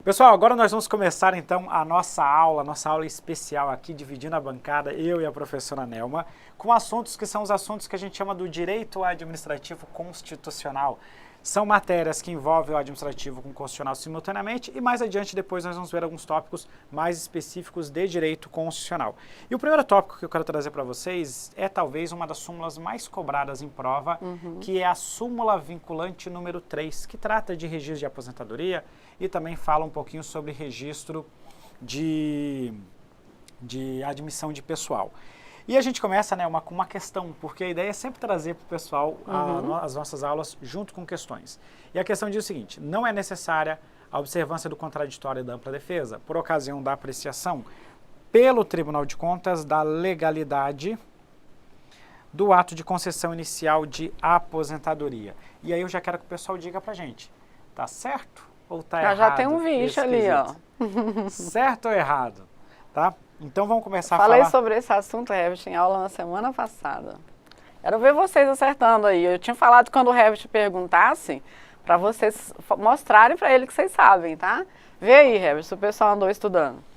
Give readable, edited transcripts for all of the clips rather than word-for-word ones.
Pessoal, agora nós vamos começar então a nossa aula especial aqui, dividindo a bancada, eu e a professora Nelma, com assuntos que são os assuntos que a gente chama do direito administrativo constitucional. São matérias que envolvem o administrativo com o constitucional simultaneamente e mais adiante depois nós vamos ver alguns tópicos mais específicos de direito constitucional. E o primeiro tópico que eu quero trazer para vocês é talvez uma das súmulas mais cobradas em prova, que é a súmula vinculante número 3, que trata de registro de aposentadoria e também fala um pouquinho sobre registro de admissão de pessoal. E a gente começa, né, com uma questão, porque a ideia é sempre trazer para o pessoal as nossas aulas junto com questões. E a questão diz o seguinte: não é necessária a observância do contraditório e da ampla defesa por ocasião da apreciação pelo Tribunal de Contas da legalidade do ato de concessão inicial de aposentadoria. E aí eu já quero que o pessoal diga para a gente, tá certo ou tá errado? Já tem um vídeo ali, ó. Certo ou errado? Tá? Então vamos começar a Falei falar... sobre esse assunto, Herbert, em aula na semana passada. Quero ver vocês acertando aí. Eu tinha falado quando o Herbert perguntasse, para vocês mostrarem para ele que vocês sabem, tá? Vê aí, Herbert, se o pessoal andou estudando.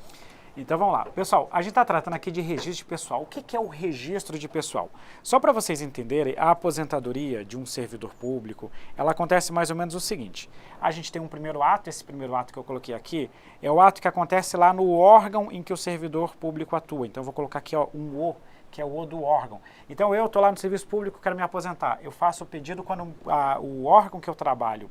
Então vamos lá. Pessoal, a gente está tratando aqui de registro de pessoal. O que é o registro de pessoal? Só para vocês entenderem, a aposentadoria de um servidor público, ela acontece mais ou menos o seguinte. A gente tem um primeiro ato, esse primeiro ato que eu coloquei aqui, é o ato que acontece lá no órgão em que o servidor público atua. Então eu vou colocar aqui, ó, um O, que é o O do órgão. Então eu estou lá no serviço público, quero me aposentar. Eu faço o pedido quando o órgão que eu trabalho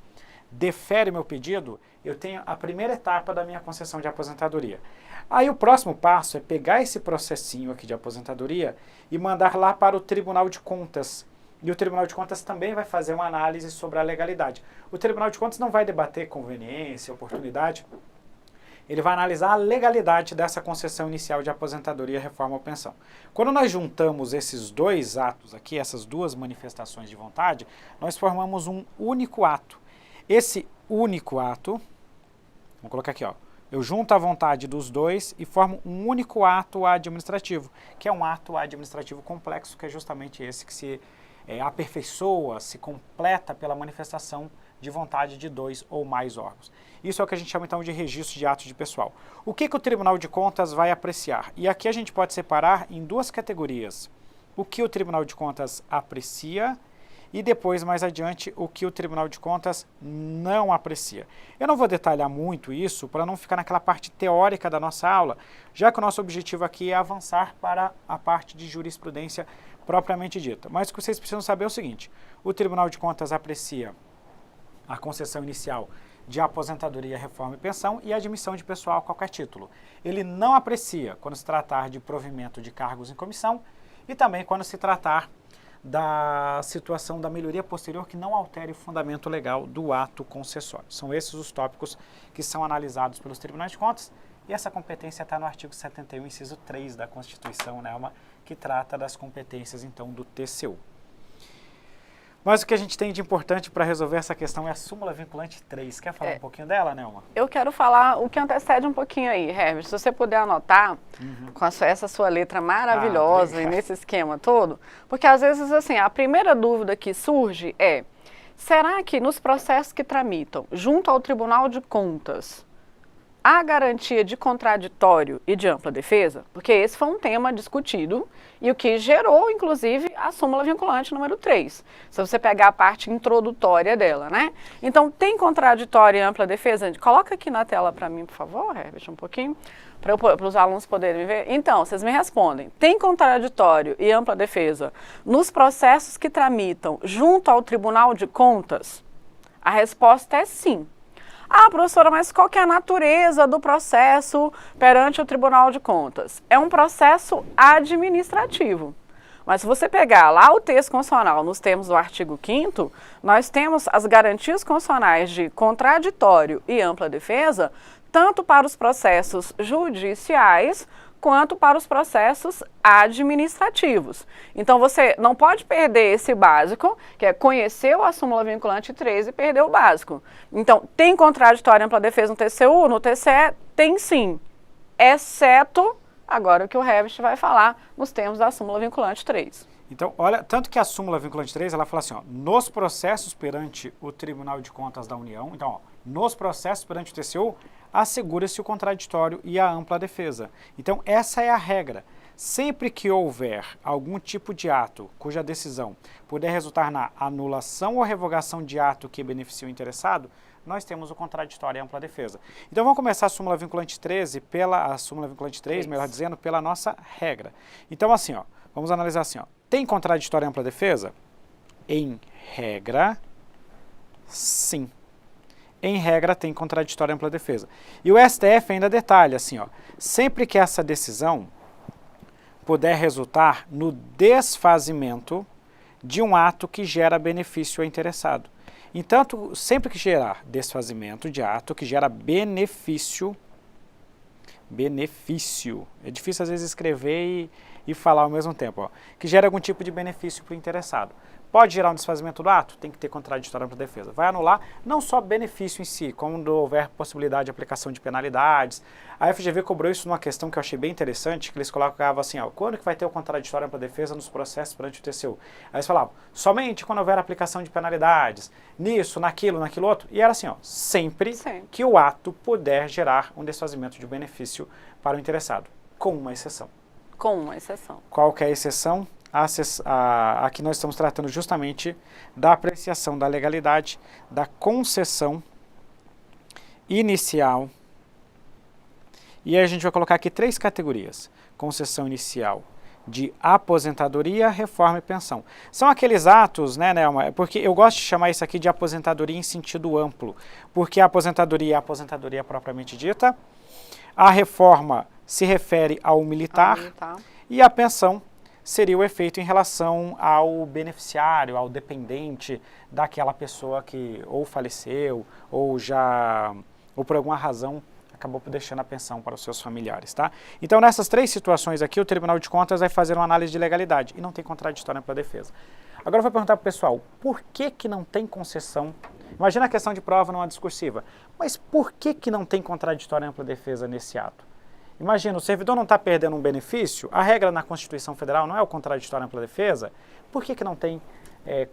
defere meu pedido, eu tenho a primeira etapa da minha concessão de aposentadoria. Aí o próximo passo é pegar esse processinho aqui de aposentadoria e mandar lá para o Tribunal de Contas. E o Tribunal de Contas também vai fazer uma análise sobre a legalidade. O Tribunal de Contas não vai debater conveniência, oportunidade. Ele vai analisar a legalidade dessa concessão inicial de aposentadoria, reforma ou pensão. Quando nós juntamos esses dois atos aqui, essas duas manifestações de vontade, nós formamos um único ato. Esse único ato, vamos colocar aqui, ó, eu junto a vontade dos dois e formo um único ato administrativo, que é um ato administrativo complexo, que é justamente esse que se aperfeiçoa, se completa pela manifestação de vontade de dois ou mais órgãos. Isso é o que a gente chama então de registro de atos de pessoal. O que o Tribunal de Contas vai apreciar? E aqui a gente pode separar em duas categorias. O que o Tribunal de Contas aprecia e depois, mais adiante, o que o Tribunal de Contas não aprecia. Eu não vou detalhar muito isso para não ficar naquela parte teórica da nossa aula, já que o nosso objetivo aqui é avançar para a parte de jurisprudência propriamente dita. Mas o que vocês precisam saber é o seguinte: o Tribunal de Contas aprecia a concessão inicial de aposentadoria, reforma e pensão e a admissão de pessoal a qualquer título. Ele não aprecia quando se tratar de provimento de cargos em comissão e também quando se tratar da situação da melhoria posterior que não altere o fundamento legal do ato concessório. São esses os tópicos que são analisados pelos tribunais de contas e essa competência está no artigo 71, inciso 3 da Constituição, né, que trata das competências, então, do TCU. Mas o que a gente tem de importante para resolver essa questão é a súmula vinculante 3. Quer falar um pouquinho dela, Nelma? Eu quero falar o que antecede um pouquinho aí, Herbert. Se você puder anotar com essa sua letra maravilhosa e nesse esquema todo, porque às vezes assim, a primeira dúvida que surge é: será que nos processos que tramitam junto ao Tribunal de Contas há garantia de contraditório e de ampla defesa? Porque esse foi um tema discutido e o que gerou, inclusive, a súmula vinculante número 3. Se você pegar a parte introdutória dela, né? Então, tem contraditório e ampla defesa? Coloca aqui na tela para mim, por favor, Herbert, um pouquinho, para os alunos poderem ver. Então, vocês me respondem. Tem contraditório e ampla defesa nos processos que tramitam junto ao Tribunal de Contas? A resposta é sim. Ah, professora, mas qual que é a natureza do processo perante o Tribunal de Contas? É um processo administrativo. Mas se você pegar lá o texto constitucional, nos termos do artigo 5º, nós temos as garantias constitucionais de contraditório e ampla defesa, tanto para os processos judiciais, quanto para os processos administrativos. Então, você não pode perder esse básico, que é conhecer a súmula vinculante 3 e perder o básico. Então, tem contraditório e ampla defesa no TCU? No TCE, tem sim, exceto, agora o que o Herbert vai falar, nos termos da súmula vinculante 3. Então, olha, tanto que a súmula vinculante 3, ela fala assim, ó, nos processos perante o Tribunal de Contas da União, então, ó, nos processos perante o TCU, assegura-se o contraditório e a ampla defesa. Então, essa é a regra. Sempre que houver algum tipo de ato cuja decisão puder resultar na anulação ou revogação de ato que beneficie o interessado, nós temos o contraditório e a ampla defesa. Então vamos começar a súmula vinculante 13, melhor dizendo, pela nossa regra. Então assim, ó, vamos analisar assim, ó. Tem contraditório e ampla defesa? Em regra, sim. Em regra tem contraditório e ampla defesa. E o STF ainda detalha assim, ó, sempre que essa decisão puder resultar no desfazimento de um ato que gera benefício ao interessado. Entanto, sempre que gerar desfazimento de ato que gera benefício, é difícil às vezes escrever e falar ao mesmo tempo, ó, que gera algum tipo de benefício para o interessado. Pode gerar um desfazimento do ato? Tem que ter contraditório para a defesa. Vai anular não só benefício em si, quando houver possibilidade de aplicação de penalidades. A FGV cobrou isso numa questão que eu achei bem interessante, que eles colocavam assim, ó, quando que vai ter o contraditório para a defesa nos processos perante o TCU? Aí eles falavam, somente quando houver aplicação de penalidades, nisso, naquilo outro. E era assim, ó, sempre que o ato puder gerar um desfazimento de benefício para o interessado, com uma exceção. Com uma exceção. Qual que é a exceção? Aqui nós estamos tratando justamente da apreciação da legalidade, da concessão inicial. E aí a gente vai colocar aqui 3 categorias. Concessão inicial de aposentadoria, reforma e pensão. São aqueles atos, né, Nelma? Porque eu gosto de chamar isso aqui de aposentadoria em sentido amplo. Porque a aposentadoria é a aposentadoria propriamente dita. A reforma se refere ao militar. E a pensão seria o efeito em relação ao beneficiário, ao dependente daquela pessoa que ou faleceu ou por alguma razão acabou deixando a pensão para os seus familiares, tá? Então nessas 3 situações aqui o Tribunal de Contas vai fazer uma análise de legalidade e não tem contraditório para a defesa. Agora eu vou perguntar para o pessoal, por que não tem concessão? Imagina a questão de prova numa discursiva, mas por que não tem contraditório e ampla defesa nesse ato? Imagina, o servidor não está perdendo um benefício, a regra na Constituição Federal não é o contraditório e ampla defesa, por que não tem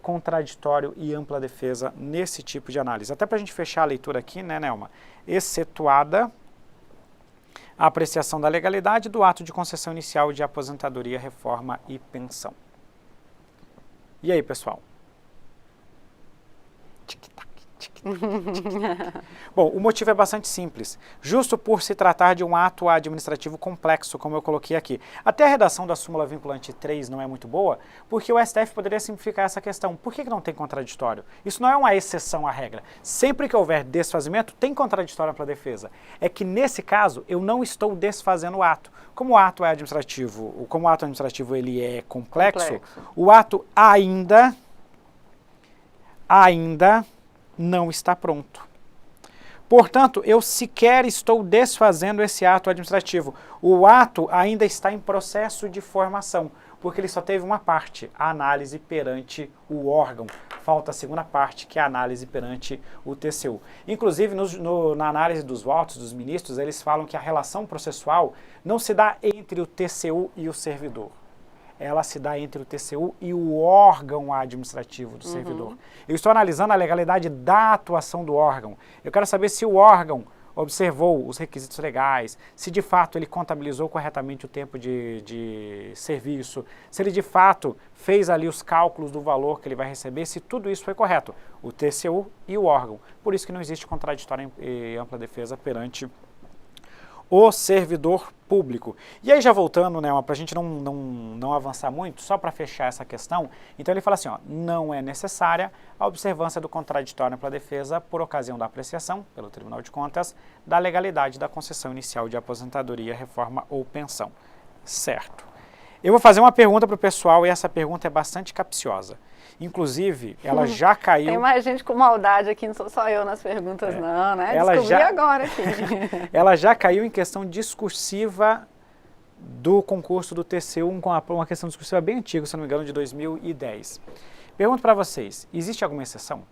contraditório e ampla defesa nesse tipo de análise? Até para a gente fechar a leitura aqui, né, Nelma? Excetuada a apreciação da legalidade do ato de concessão inicial de aposentadoria, reforma e pensão. E aí, pessoal? Tic-tac. Bom, o motivo é bastante simples. Justo por se tratar de um ato administrativo complexo, como eu coloquei aqui. Até a redação da súmula vinculante 3 não é muito boa, porque o STF poderia simplificar essa questão. Por que não tem contraditório? Isso não é uma exceção à regra. Sempre que houver desfazimento, tem contraditório para a defesa. É que nesse caso, eu não estou desfazendo o ato. Como o ato administrativo ele é complexo. O ato ainda não está pronto. Portanto, eu sequer estou desfazendo esse ato administrativo. O ato ainda está em processo de formação, porque ele só teve uma parte, a análise perante o órgão. Falta a segunda parte, que é a análise perante o TCU. Inclusive, na análise dos votos dos ministros, eles falam que a relação processual não se dá entre o TCU e o servidor. Ela se dá entre o TCU e o órgão administrativo do servidor. Eu estou analisando a legalidade da atuação do órgão. Eu quero saber se o órgão observou os requisitos legais, se de fato ele contabilizou corretamente o tempo de serviço, se ele de fato fez ali os cálculos do valor que ele vai receber, se tudo isso foi correto. O TCU e o órgão. Por isso que não existe contraditório e ampla defesa perante o servidor público. E aí já voltando, né, para a gente não avançar muito, só para fechar essa questão, então ele fala assim, ó, não é necessária a observância do contraditório para a defesa por ocasião da apreciação, pelo Tribunal de Contas, da legalidade da concessão inicial de aposentadoria, reforma ou pensão. Certo. Eu vou fazer uma pergunta para o pessoal e essa pergunta é bastante capciosa. Inclusive, ela já caiu... Tem mais gente com maldade aqui, não sou só eu nas perguntas não, né? Descobri agora aqui. Ela já caiu em questão discursiva do concurso do TCU, com uma questão discursiva bem antiga, se não me engano, de 2010. Pergunto para vocês, existe alguma exceção?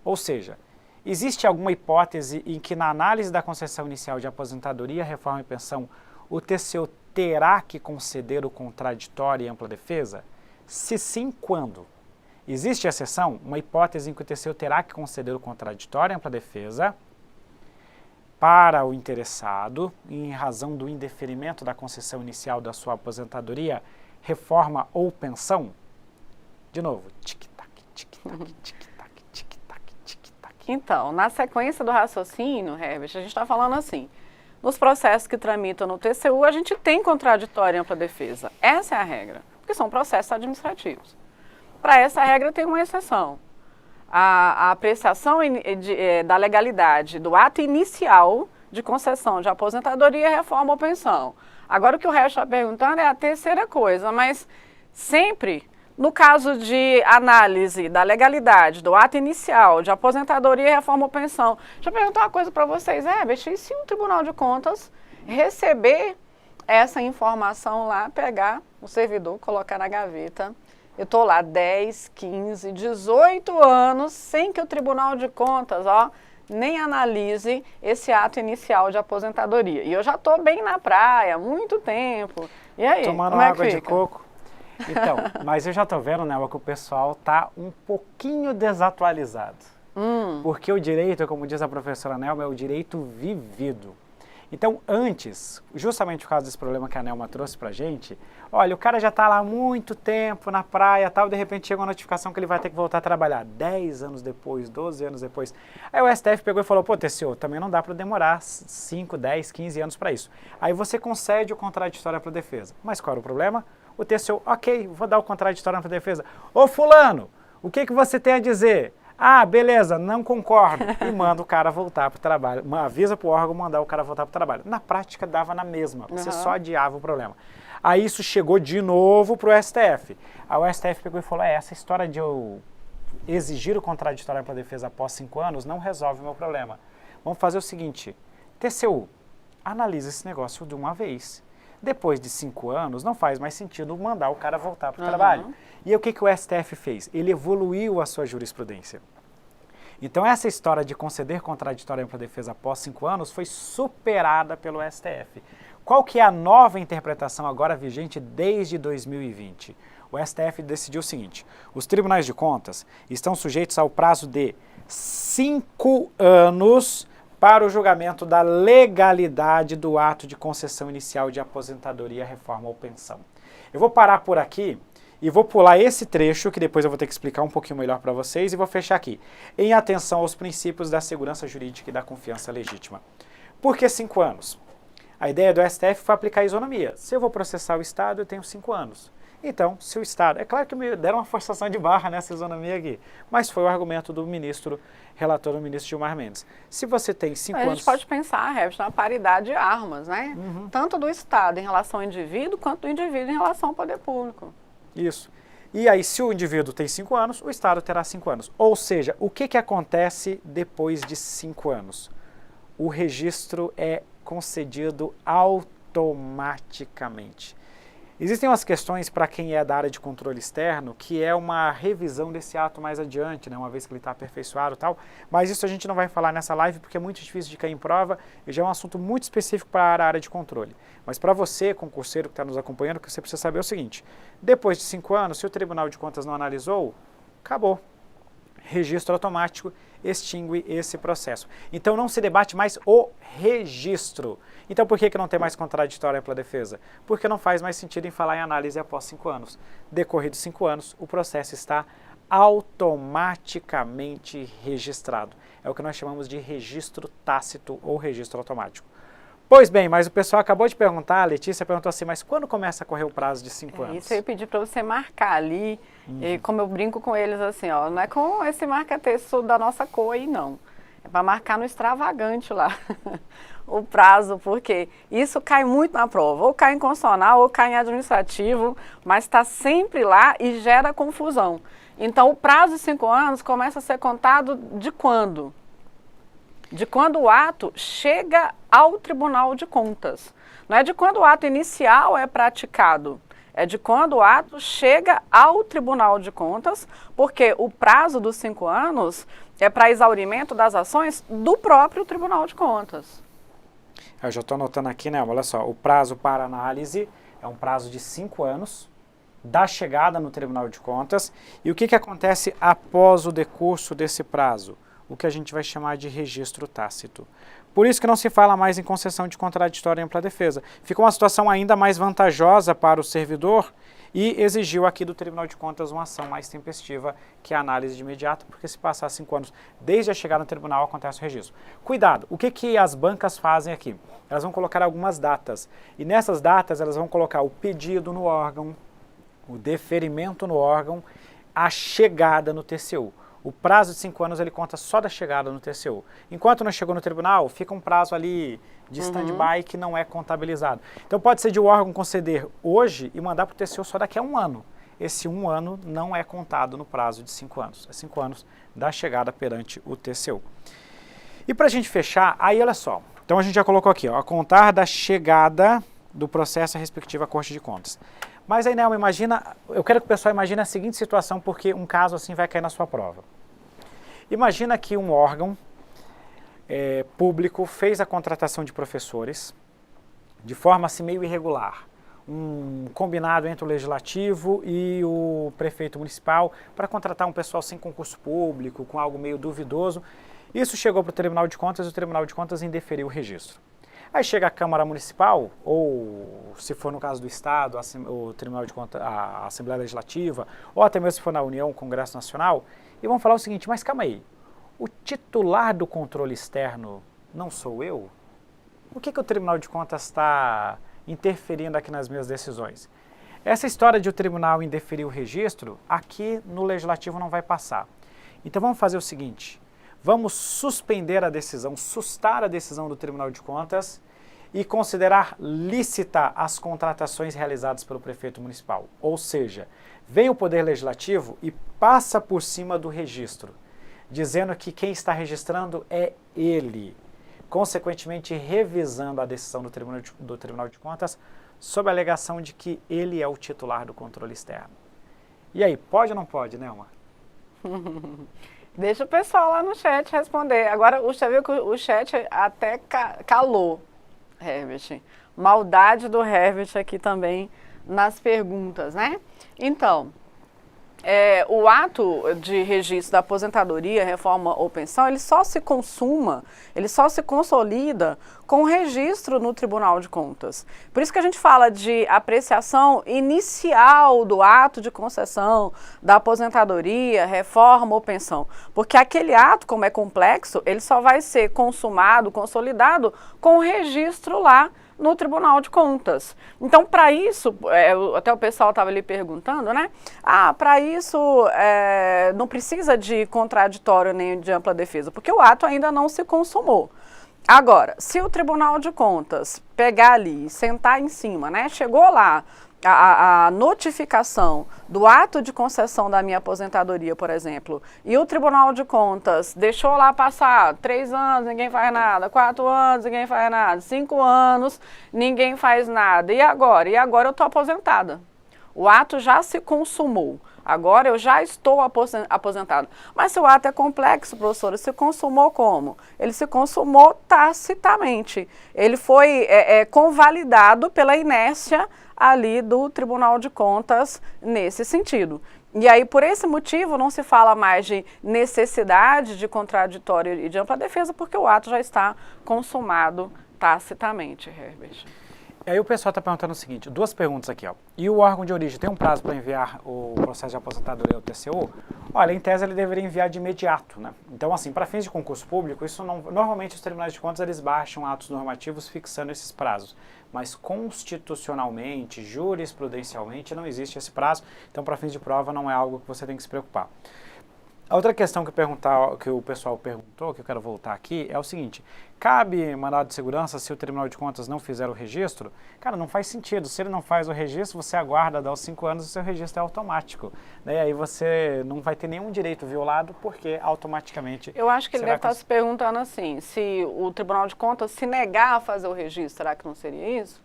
Ou seja, existe alguma hipótese em que na análise da concessão inicial de aposentadoria, reforma e pensão, o TCU terá que conceder o contraditório e ampla defesa? Se sim, quando? Existe exceção? Uma hipótese em que o TCU terá que conceder o contraditório e ampla defesa para o interessado, em razão do indeferimento da concessão inicial da sua aposentadoria, reforma ou pensão? De novo, tic-tac, tic-tac, tic-tac, tic-tac, tic-tac. Então, na sequência do raciocínio, Herbert, a gente está falando assim, nos processos que tramitam no TCU, a gente tem contraditório em ampla defesa. Essa é a regra, porque são processos administrativos. Para essa regra tem uma exceção. A apreciação da legalidade do ato inicial de concessão de aposentadoria, reforma ou pensão. Agora o que o resto está perguntando é a terceira coisa, mas sempre no caso de análise da legalidade do ato inicial de aposentadoria, reforma ou pensão, deixa eu perguntar uma coisa para vocês, e se o Tribunal de Contas receber essa informação lá, pegar o servidor, colocar na gaveta, eu estou lá 10, 15, 18 anos sem que o Tribunal de Contas, nem analise esse ato inicial de aposentadoria. E eu já estou bem na praia, há muito tempo. E aí, tomando como é que água de fica? coco. Então, mas eu já estou vendo, Nelma, que o pessoal está um pouquinho desatualizado. Porque o direito, como diz a professora Nelma, é o direito vivido. Então, antes, justamente por causa desse problema que a Nelma trouxe pra gente, olha, o cara já está lá há muito tempo na praia, tal, de repente chega uma notificação que ele vai ter que voltar a trabalhar 10 anos depois, 12 anos depois. Aí o STF pegou e falou, pô, TCU, também não dá para demorar 5, 10, 15 anos para isso. Aí você concede o contraditório para a defesa. Mas qual era o problema? O TCU, ok, vou dar o contraditório para a defesa. Ô fulano, o que você tem a dizer? Ah, beleza, não concordo. E manda o cara voltar para o trabalho. Avisa para o órgão mandar o cara voltar para o trabalho. Na prática, dava na mesma. Você só adiava o problema. Aí isso chegou de novo para o STF. Aí o STF pegou e falou, essa história de eu exigir o contraditório para a defesa após 5 anos não resolve o meu problema. Vamos fazer o seguinte, TCU, analisa esse negócio de uma vez. Depois de 5 anos, não faz mais sentido mandar o cara voltar para o trabalho. E aí, o que o STF fez? Ele evoluiu a sua jurisprudência. Então, essa história de conceder contraditório para a defesa após 5 anos foi superada pelo STF. Qual que é a nova interpretação agora vigente desde 2020? O STF decidiu o seguinte, os tribunais de contas estão sujeitos ao prazo de 5 anos para o julgamento da legalidade do ato de concessão inicial de aposentadoria, reforma ou pensão. Eu vou parar por aqui e vou pular esse trecho, que depois eu vou ter que explicar um pouquinho melhor para vocês, e vou fechar aqui. Em atenção aos princípios da segurança jurídica e da confiança legítima. Por que 5 anos? A ideia do STF foi aplicar a isonomia. Se eu vou processar o Estado, eu tenho 5 anos. Então, se o Estado... É claro que me deram uma forçação de barra nessa isonomia aqui, mas foi o argumento do ministro, relator do ministro Gilmar Mendes. Se você tem 5 anos... A gente pode pensar, Herbert, na paridade de armas, né? Tanto do Estado em relação ao indivíduo, quanto do indivíduo em relação ao poder público. Isso. E aí, se o indivíduo tem 5 anos, o Estado terá 5 anos. Ou seja, o que acontece depois de 5 anos? O registro é concedido automaticamente. Existem umas questões para quem é da área de controle externo, que é uma revisão desse ato mais adiante, né, uma vez que ele está aperfeiçoado e tal, mas isso a gente não vai falar nessa live porque é muito difícil de cair em prova e já é um assunto muito específico para a área de controle. Mas para você, concurseiro que está nos acompanhando, o que você precisa saber é o seguinte, depois de 5 anos, se o Tribunal de Contas não analisou, acabou. Registro automático extingue esse processo. Então não se debate mais o registro. Então por que não tem mais contraditório pela defesa? Porque não faz mais sentido em falar em análise após 5 anos. Decorridos 5 anos, o processo está automaticamente registrado. É o que nós chamamos de registro tácito ou registro automático. Pois bem, mas o pessoal acabou de perguntar, a Letícia perguntou assim, mas quando começa a correr o prazo de 5 anos? Isso eu ia pedir para você marcar ali, e como eu brinco com eles assim, não é com esse marca-texto da nossa cor aí não, é para marcar no extravagante lá o prazo, porque isso cai muito na prova, ou cai em constitucional, ou cai em administrativo, mas está sempre lá e gera confusão. Então o prazo de 5 anos começa a ser contado de quando? De quando o ato chega ao Tribunal de Contas. Não é de quando o ato inicial é praticado, é de quando o ato chega ao Tribunal de Contas, porque o prazo dos 5 anos é para exaurimento das ações do próprio Tribunal de Contas. Eu já estou anotando aqui, né? Olha só, o prazo para análise é um prazo de 5 anos da chegada no Tribunal de Contas. E o que acontece após o decurso desse prazo? o que a gente vai chamar de registro tácito. Por isso que não se fala mais em concessão de contraditório em ampla defesa. Fica uma situação ainda mais vantajosa para o servidor e exigiu aqui do Tribunal de Contas uma ação mais tempestiva, que é a análise de imediato, porque se passar 5 anos desde a chegada no tribunal, acontece o registro. Cuidado, o que as bancas fazem aqui? Elas vão colocar algumas datas, e nessas datas elas vão colocar o pedido no órgão, o deferimento no órgão, a chegada no TCU. O prazo de 5 anos ele conta só da chegada no TCU. Enquanto não chegou no tribunal, fica um prazo ali de stand-by que não é contabilizado. Então pode ser de o órgão conceder hoje e mandar para o TCU só daqui a 1 ano. Esse 1 ano não é contado no prazo de 5 anos. É 5 anos da chegada perante o TCU. E para a gente fechar, aí olha só. Então a gente já colocou aqui, ó, a contar da chegada do processo à respectiva Corte de Contas. Mas aí, Nelma, imagina, eu quero que o pessoal imagine a seguinte situação, porque um caso assim vai cair na sua prova. Imagina que um órgão público fez a contratação de professores de forma assim meio irregular. Um combinado entre o legislativo e o prefeito municipal para contratar um pessoal sem concurso público, com algo meio duvidoso. Isso chegou para o Tribunal de Contas e o Tribunal de Contas indeferiu o registro. Aí chega a Câmara Municipal, ou se for no caso do Estado, o Tribunal de Contas, a Assembleia Legislativa, ou até mesmo se for na União, o Congresso Nacional, e vão falar o seguinte, mas calma aí, o titular do controle externo não sou eu? Por que o Tribunal de Contas está interferindo aqui nas minhas decisões? Essa história de o tribunal indeferir o registro, aqui no Legislativo não vai passar. Então vamos fazer o seguinte, vamos suspender a decisão, sustar a decisão do Tribunal de Contas e considerar lícita as contratações realizadas pelo prefeito municipal. Ou seja, vem o Poder Legislativo e passa por cima do registro, dizendo que quem está registrando é ele, consequentemente revisando a decisão do Tribunal de Contas sob a alegação de que ele é o titular do controle externo. E aí, pode ou não pode, Nelma? Deixa o pessoal lá no chat responder. Agora, você viu que o chat até calou, Herbert. Maldade do Herbert aqui também nas perguntas, né? Então, o ato de registro da aposentadoria, reforma ou pensão, ele só se consuma, ele só se consolida com o registro no Tribunal de Contas. Por isso que a gente fala de apreciação inicial do ato de concessão da aposentadoria, reforma ou pensão. Porque aquele ato, como é complexo, ele só vai ser consumado, consolidado com o registro lá no Tribunal de Contas. Então, para isso, até o pessoal estava ali perguntando, né? Para isso não precisa de contraditório nem de ampla defesa, porque o ato ainda não se consumou. Agora, se o Tribunal de Contas pegar ali, sentar em cima, né? Chegou lá a notificação do ato de concessão da minha aposentadoria, por exemplo, e o Tribunal de Contas deixou lá passar 3 anos, ninguém faz nada, 4 anos, ninguém faz nada, 5 anos, ninguém faz nada. E agora? E agora eu estou aposentada. O ato já se consumou. Agora eu já estou aposentado. Mas se o ato é complexo, professora, se consumou como? Ele se consumou tacitamente. Ele foi convalidado pela inércia ali do Tribunal de Contas nesse sentido. E aí, por esse motivo, não se fala mais de necessidade de contraditório e de ampla defesa, porque o ato já está consumado tacitamente, Herbert. Aí o pessoal está perguntando o seguinte, 2 perguntas aqui, ó. E o órgão de origem tem um prazo para enviar o processo de aposentadoria ao TCU? Olha, em tese ele deveria enviar de imediato, né? Então, assim, para fins de concurso público, isso não, normalmente os tribunais de contas eles baixam atos normativos fixando esses prazos. Mas constitucionalmente, jurisprudencialmente, não existe esse prazo. Então, para fins de prova, não é algo que você tem que se preocupar. A outra questão que o pessoal perguntou, que eu quero voltar aqui, é o seguinte. Cabe mandado de segurança se o Tribunal de Contas não fizer o registro? Cara, não faz sentido. Se ele não faz o registro, você aguarda, dá os 5 anos e o seu registro é automático. Né? E aí você não vai ter nenhum direito violado, porque automaticamente... Eu acho que ele deve estar se perguntando assim, se o Tribunal de Contas se negar a fazer o registro, será que não seria isso?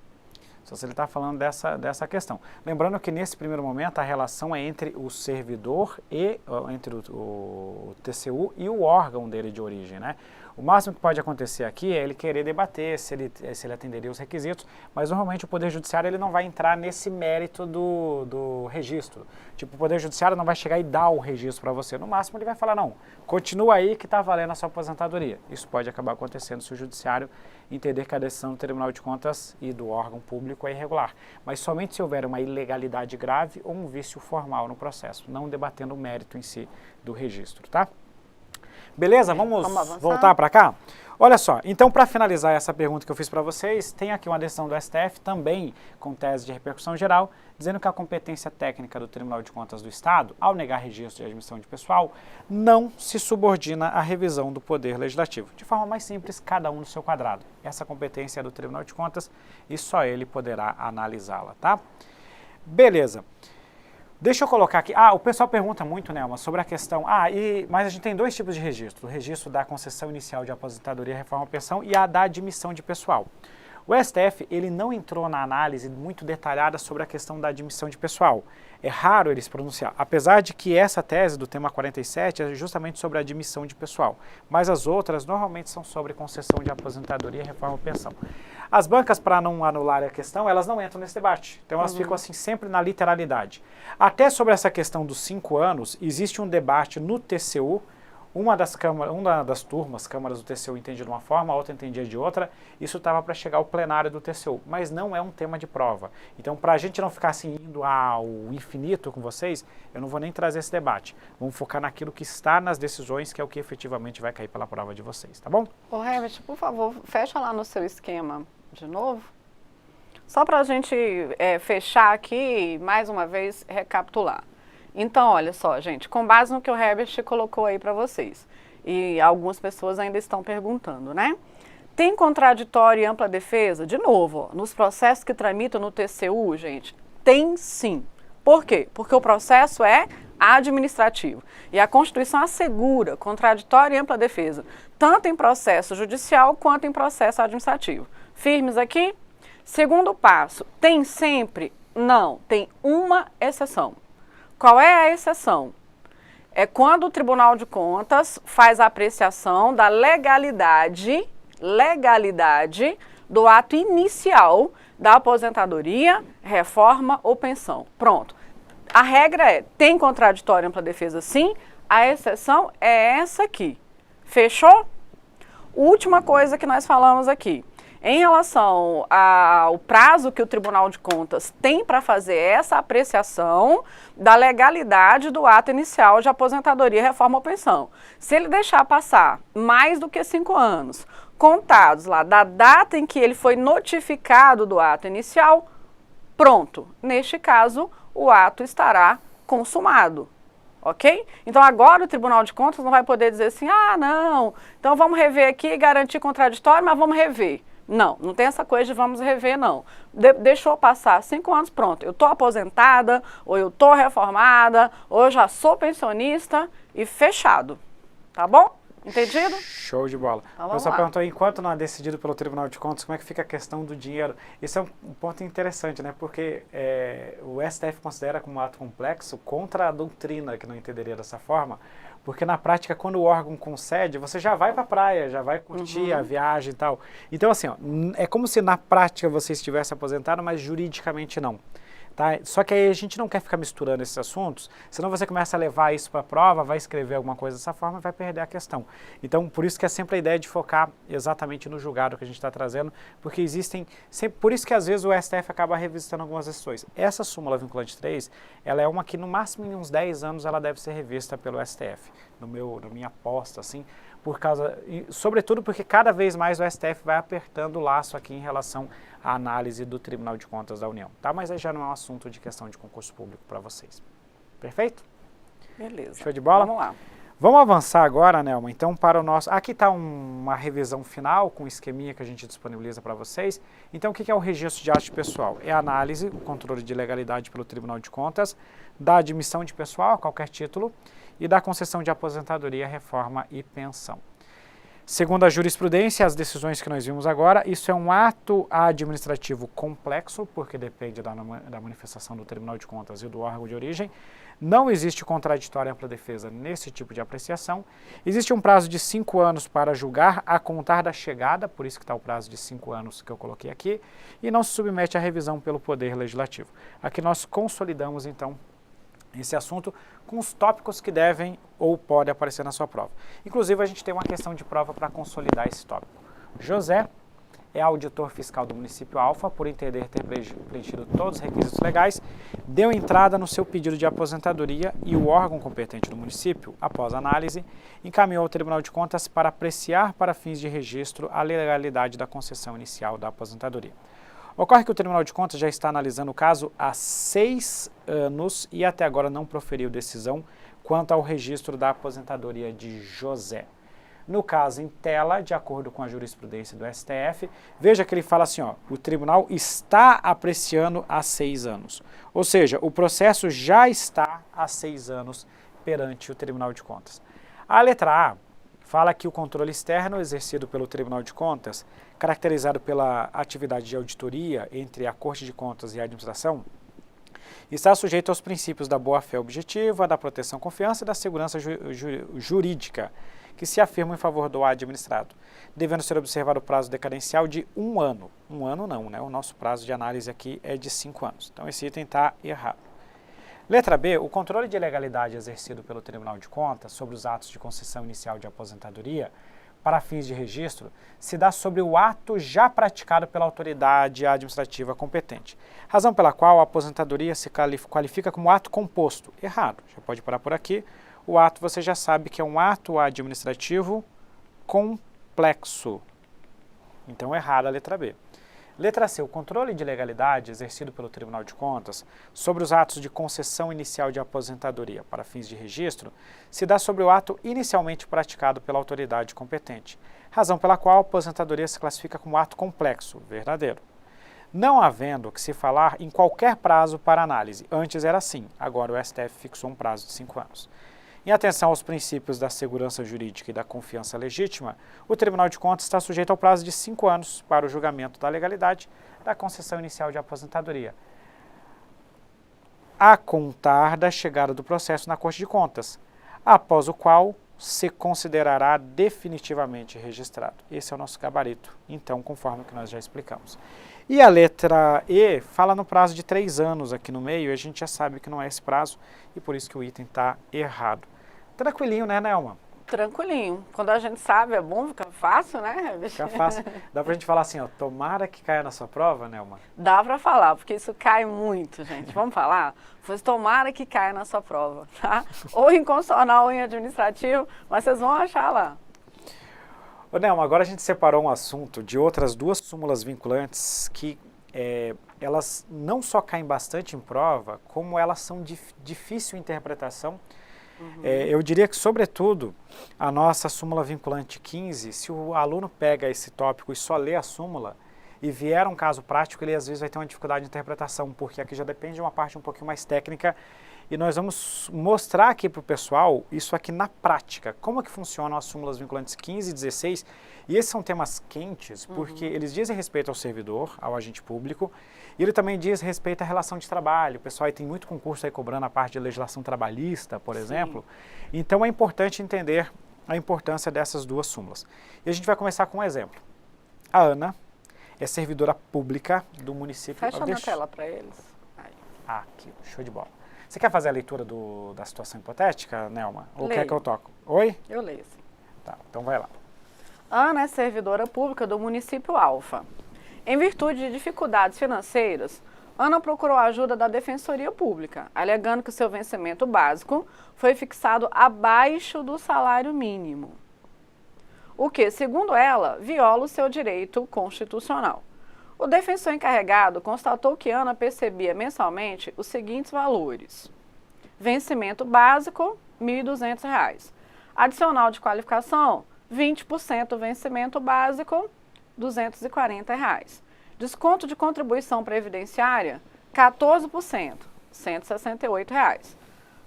Só se ele está falando dessa questão. Lembrando que nesse primeiro momento a relação é entre o servidor e entre o TCU e o órgão dele de origem, né? O máximo que pode acontecer aqui é ele querer debater se ele atenderia os requisitos, mas normalmente o Poder Judiciário ele não vai entrar nesse mérito do registro. Tipo, o Poder Judiciário não vai chegar e dar o registro para você. No máximo ele vai falar, não, continua aí que está valendo a sua aposentadoria. Isso pode acabar acontecendo se o Judiciário entender que a decisão do Tribunal de Contas e do órgão público é irregular. Mas somente se houver uma ilegalidade grave ou um vício formal no processo, não debatendo o mérito em si do registro, tá? Beleza? Vamos voltar para cá? Olha só, então para finalizar essa pergunta que eu fiz para vocês, tem aqui uma decisão do STF também com tese de repercussão geral, dizendo que a competência técnica do Tribunal de Contas do Estado, ao negar registro de admissão de pessoal, não se subordina à revisão do Poder Legislativo. De forma mais simples, cada um no seu quadrado. Essa competência é do Tribunal de Contas e só ele poderá analisá-la, tá? Beleza. Deixa eu colocar aqui, o pessoal pergunta muito, Nelma, sobre a questão, mas a gente tem dois tipos de registro, o registro da concessão inicial de aposentadoria, reforma ou pensão e a da admissão de pessoal. O STF, ele não entrou na análise muito detalhada sobre a questão da admissão de pessoal. É raro ele se pronunciar, apesar de que essa tese do tema 47 é justamente sobre a admissão de pessoal, mas as outras normalmente são sobre concessão de aposentadoria, reforma ou pensão. As bancas, para não anular a questão, elas não entram nesse debate, então elas ficam assim sempre na literalidade. Até sobre essa questão dos 5 anos, existe um debate no TCU. Uma das turmas, câmaras do TCU entendia de uma forma, a outra entendia de outra. Isso estava para chegar ao plenário do TCU, mas não é um tema de prova. Então, para a gente não ficar assim indo ao infinito com vocês, eu não vou nem trazer esse debate. Vamos focar naquilo que está nas decisões, que é o que efetivamente vai cair pela prova de vocês, tá bom? Ô, Herbert, por favor, fecha lá no seu esquema de novo. Só para a gente fechar aqui e, mais uma vez, recapitular. Então, olha só, gente, com base no que o Herbert colocou aí para vocês, e algumas pessoas ainda estão perguntando, né? Tem contraditório e ampla defesa? De novo, ó, nos processos que tramitam no TCU, gente, tem sim. Por quê? Porque o processo é administrativo. E a Constituição assegura contraditório e ampla defesa, tanto em processo judicial quanto em processo administrativo. Firmes aqui? Segundo passo, tem sempre? Não, tem uma exceção. Qual é a exceção? É quando o Tribunal de Contas faz a apreciação da legalidade do ato inicial da aposentadoria, reforma ou pensão. Pronto. A regra é, tem contraditório e ampla defesa sim, a exceção é essa aqui. Fechou? Última coisa que nós falamos aqui. Em relação ao prazo que o Tribunal de Contas tem para fazer essa apreciação da legalidade do ato inicial de aposentadoria, reforma ou pensão. Se ele deixar passar mais do que 5 anos, contados lá da data em que ele foi notificado do ato inicial, pronto. Neste caso, o ato estará consumado. Ok? Então agora o Tribunal de Contas não vai poder dizer assim, não, então vamos rever aqui e garantir contraditório, mas vamos rever. Não, não tem essa coisa de vamos rever, não. Deixou passar 5 anos, pronto. Eu estou aposentada, ou eu estou reformada, ou eu já sou pensionista e fechado. Tá bom? Entendido? Show de bola. Então, o pessoal perguntou, enquanto não é decidido pelo Tribunal de Contas, como é que fica a questão do dinheiro? Isso é um ponto interessante, né? Porque o STF considera como um ato complexo contra a doutrina, que não entenderia dessa forma, porque na prática, quando o órgão concede, você já vai para a praia, já vai curtir a viagem e tal. Então, assim, é como se na prática você estivesse aposentado, mas juridicamente não. Tá? Só que aí a gente não quer ficar misturando esses assuntos, senão você começa a levar isso para a prova, vai escrever alguma coisa dessa forma e vai perder a questão. Então, por isso que é sempre a ideia de focar exatamente no julgado que a gente está trazendo, porque por isso que às vezes o STF acaba revisitando algumas decisões. Essa súmula vinculante 3, ela é uma que no máximo em uns 10 anos ela deve ser revista pelo STF, na minha aposta, assim, sobretudo porque cada vez mais o STF vai apertando o laço aqui em relação à análise do Tribunal de Contas da União, tá? Mas aí já não é um assunto de questão de concurso público para vocês. Perfeito? Beleza. Show de bola? Vamos lá. Vamos avançar agora, Nelma, então para o nosso... Aqui está uma revisão final com o esqueminha que a gente disponibiliza para vocês. Então, o que é o registro de ato pessoal? É a análise, o controle de legalidade pelo Tribunal de Contas, da admissão de pessoal a qualquer título e da concessão de aposentadoria, reforma e pensão. Segundo a jurisprudência, as decisões que nós vimos agora, isso é um ato administrativo complexo, porque depende da manifestação do Tribunal de Contas e do órgão de origem. Não existe contraditório ampla defesa nesse tipo de apreciação. Existe um prazo de 5 anos para julgar a contar da chegada, por isso que está o prazo de 5 anos que eu coloquei aqui, e não se submete à revisão pelo Poder Legislativo. Aqui nós consolidamos, então, esse assunto com os tópicos que devem ou podem aparecer na sua prova. Inclusive, a gente tem uma questão de prova para consolidar esse tópico. José é auditor fiscal do município Alfa, por entender ter preenchido todos os requisitos legais, deu entrada no seu pedido de aposentadoria e o órgão competente do município, após análise, encaminhou ao Tribunal de Contas para apreciar para fins de registro a legalidade da concessão inicial da aposentadoria. Ocorre que o Tribunal de Contas já está analisando o caso há 6 anos e até agora não proferiu decisão quanto ao registro da aposentadoria de José. No caso em tela, de acordo com a jurisprudência do STF, veja que ele fala assim, ó, o tribunal está apreciando há 6 anos. Ou seja, o processo já está há 6 anos perante o Tribunal de Contas. A letra A fala que o controle externo exercido pelo Tribunal de Contas, caracterizado pela atividade de auditoria entre a Corte de Contas e a administração, está sujeito aos princípios da boa-fé objetiva, da proteção à confiança e da segurança jurídica, que se afirmam em favor do administrado, devendo ser observado o prazo decadencial de 1 ano. 1 ano não, né? O nosso prazo de análise aqui é de 5 anos. Então esse item está errado. Letra B, o controle de legalidade exercido pelo Tribunal de Contas sobre os atos de concessão inicial de aposentadoria para fins de registro se dá sobre o ato já praticado pela autoridade administrativa competente, razão pela qual a aposentadoria se qualifica como ato composto. Errado, já pode parar por aqui. O ato você já sabe que é um ato administrativo complexo. Então, errada a letra B. Letra C. O controle de legalidade exercido pelo Tribunal de Contas sobre os atos de concessão inicial de aposentadoria para fins de registro se dá sobre o ato inicialmente praticado pela autoridade competente, razão pela qual a aposentadoria se classifica como ato complexo, verdadeiro. Não havendo que se falar em qualquer prazo para análise, antes era assim, agora o STF fixou um prazo de 5 anos. Em atenção aos princípios da segurança jurídica e da confiança legítima, o Tribunal de Contas está sujeito ao prazo de 5 anos para o julgamento da legalidade da concessão inicial de aposentadoria, a contar da chegada do processo na Corte de Contas, após o qual se considerará definitivamente registrado. Esse é o nosso gabarito, então, conforme o que nós já explicamos. E a letra E fala no prazo de 3 anos aqui no meio, e a gente já sabe que não é esse prazo, e por isso que o item está errado. Tranquilinho, né, Nelma? Tranquilinho. Quando a gente sabe, é bom, fica fácil, né? Fica fácil. Dá pra gente falar assim, ó, tomara que caia na sua prova, Nelma? Dá pra falar, porque isso cai muito, gente. Vamos falar? Pois tomara que caia na sua prova, tá? Ou em constitucional ou em administrativo, mas vocês vão achar lá. Ô, Nelma, agora a gente separou um assunto de outras 2 súmulas vinculantes que elas não só caem bastante em prova, como elas são de difícil interpretação. Eu diria que, sobretudo, a nossa súmula vinculante 15, se o aluno pega esse tópico e só lê a súmula e vier um caso prático, ele às vezes vai ter uma dificuldade de interpretação, porque aqui já depende de uma parte um pouquinho mais técnica e nós vamos mostrar aqui para o pessoal isso aqui na prática, como que funcionam as súmulas vinculantes 15 e 16, e esses são temas quentes porque eles dizem respeito ao servidor, ao agente público, e ele também diz respeito à relação de trabalho. O pessoal aí tem muito concurso aí cobrando a parte de legislação trabalhista, por exemplo. Então é importante entender a importância dessas 2 súmulas. E a gente vai começar com um exemplo. A Ana é servidora pública do município... Fecha na tela para eles. Aí. Ah, aqui, show de bola. Você quer fazer a leitura da situação hipotética, Nelma? Ou quer que eu toque? Oi? Eu leio, sim. Tá, então vai lá. Ana é servidora pública do município Alfa. Em virtude de dificuldades financeiras, Ana procurou a ajuda da Defensoria Pública, alegando que o seu vencimento básico foi fixado abaixo do salário mínimo, o que, segundo ela, viola o seu direito constitucional. O defensor encarregado constatou que Ana percebia mensalmente os seguintes valores: vencimento básico, R$ 1.200. Adicional de qualificação, 20% vencimento básico, R$ 240. Desconto de contribuição previdenciária, 14%, R$ 168.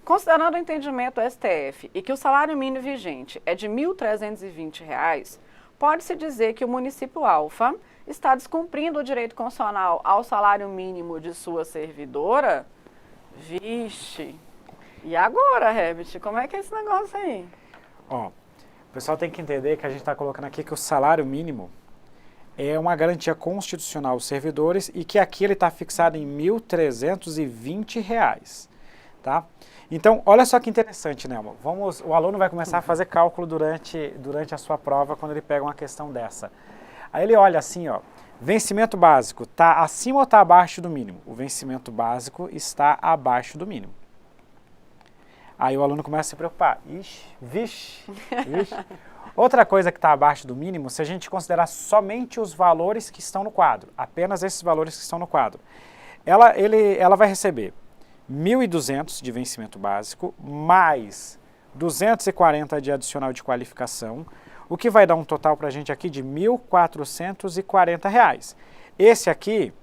Considerando o entendimento do STF e que o salário mínimo vigente é de R$ 1.320, pode-se dizer que o município Alfa está descumprindo o direito constitucional ao salário mínimo de sua servidora? Vixe! E agora, Herbert, como é que é esse negócio aí? Ó, o pessoal tem que entender que a gente está colocando aqui que o salário mínimo é uma garantia constitucional aos servidores e que aqui ele está fixado em R$ 1.320, tá? Então, olha só que interessante, né, amor? O aluno vai começar a fazer cálculo durante a sua prova quando ele pega uma questão dessa. Aí ele olha assim, ó, vencimento básico está acima ou está abaixo do mínimo? O vencimento básico está abaixo do mínimo. Aí o aluno começa a se preocupar. Ixi, vixe, vixe. Outra coisa que está abaixo do mínimo, se a gente considerar somente os valores que estão no quadro, apenas esses valores que estão no quadro, ela vai receber 1.200 de vencimento básico, mais 240 de adicional de qualificação, o que vai dar um total para a gente aqui de R$ 1.440. Esse aqui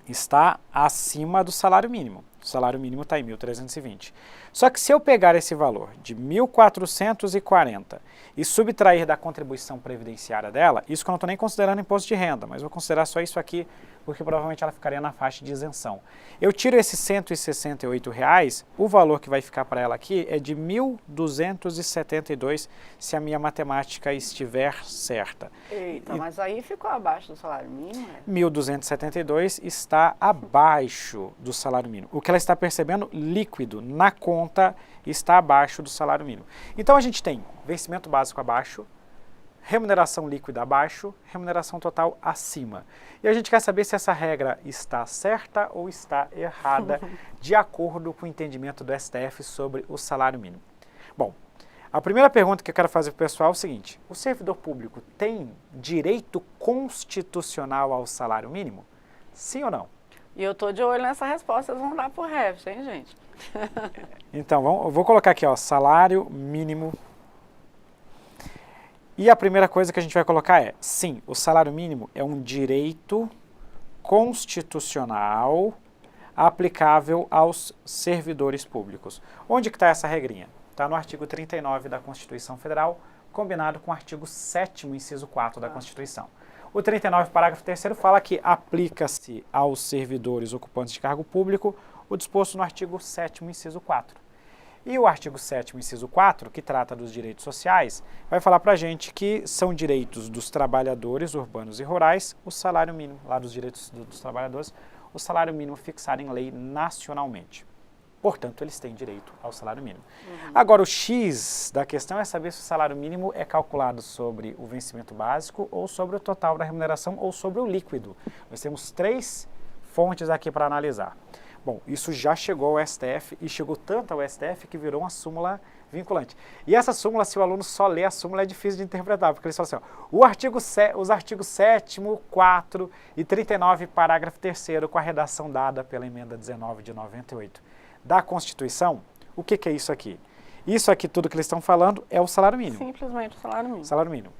está acima do salário mínimo. O salário mínimo está em 1.320. Só que se eu pegar esse valor de 1.440 e subtrair da contribuição previdenciária dela, isso que eu não estou nem considerando imposto de renda, mas vou considerar só isso aqui, porque provavelmente ela ficaria na faixa de isenção. Eu tiro esses R$ 168, o valor que vai ficar para ela aqui é de 1.272, se a minha matemática estiver certa. Eita, mas aí ficou abaixo do salário mínimo? 1.272 está abaixo do salário mínimo. O que ela está percebendo líquido na conta está abaixo do salário mínimo. Então a gente tem vencimento básico abaixo, remuneração líquida abaixo, remuneração total acima. E a gente quer saber se essa regra está certa ou está errada, de acordo com o entendimento do STF sobre o salário mínimo. Bom, a primeira pergunta que eu quero fazer para o pessoal é o seguinte: o servidor público tem direito constitucional ao salário mínimo? Sim ou não? E eu tô de olho nessa resposta, vocês vão dar por Herbert, hein, gente? Então, eu vou colocar aqui, ó, salário mínimo. E a primeira coisa que a gente vai colocar é, sim, o salário mínimo é um direito constitucional aplicável aos servidores públicos. Onde que está essa regrinha? Está no artigo 39 da Constituição Federal, combinado com o artigo 7º, inciso 4 da Constituição. O 39, parágrafo 3º, fala que aplica-se aos servidores ocupantes de cargo público o disposto no artigo 7º, inciso 4. E o artigo 7º, inciso 4, que trata dos direitos sociais, vai falar para a gente que são direitos dos trabalhadores urbanos e rurais o salário mínimo, lá dos direitos dos trabalhadores, o salário mínimo fixado em lei nacionalmente. Portanto, eles têm direito ao salário mínimo. Agora, o X da questão é saber se o salário mínimo é calculado sobre o vencimento básico ou sobre o total da remuneração ou sobre o líquido. Nós temos 3 fontes aqui para analisar. Bom, isso já chegou ao STF e chegou tanto ao STF que virou uma súmula vinculante. E essa súmula, se o aluno só lê a súmula, é difícil de interpretar, porque eles falam assim, ó, os artigos 7º, 4 e 39, parágrafo 3º, com a redação dada pela emenda 19 de 98 da Constituição, o que é isso aqui? Isso aqui, tudo que eles estão falando, é o salário mínimo. Simplesmente o salário mínimo. Salário mínimo.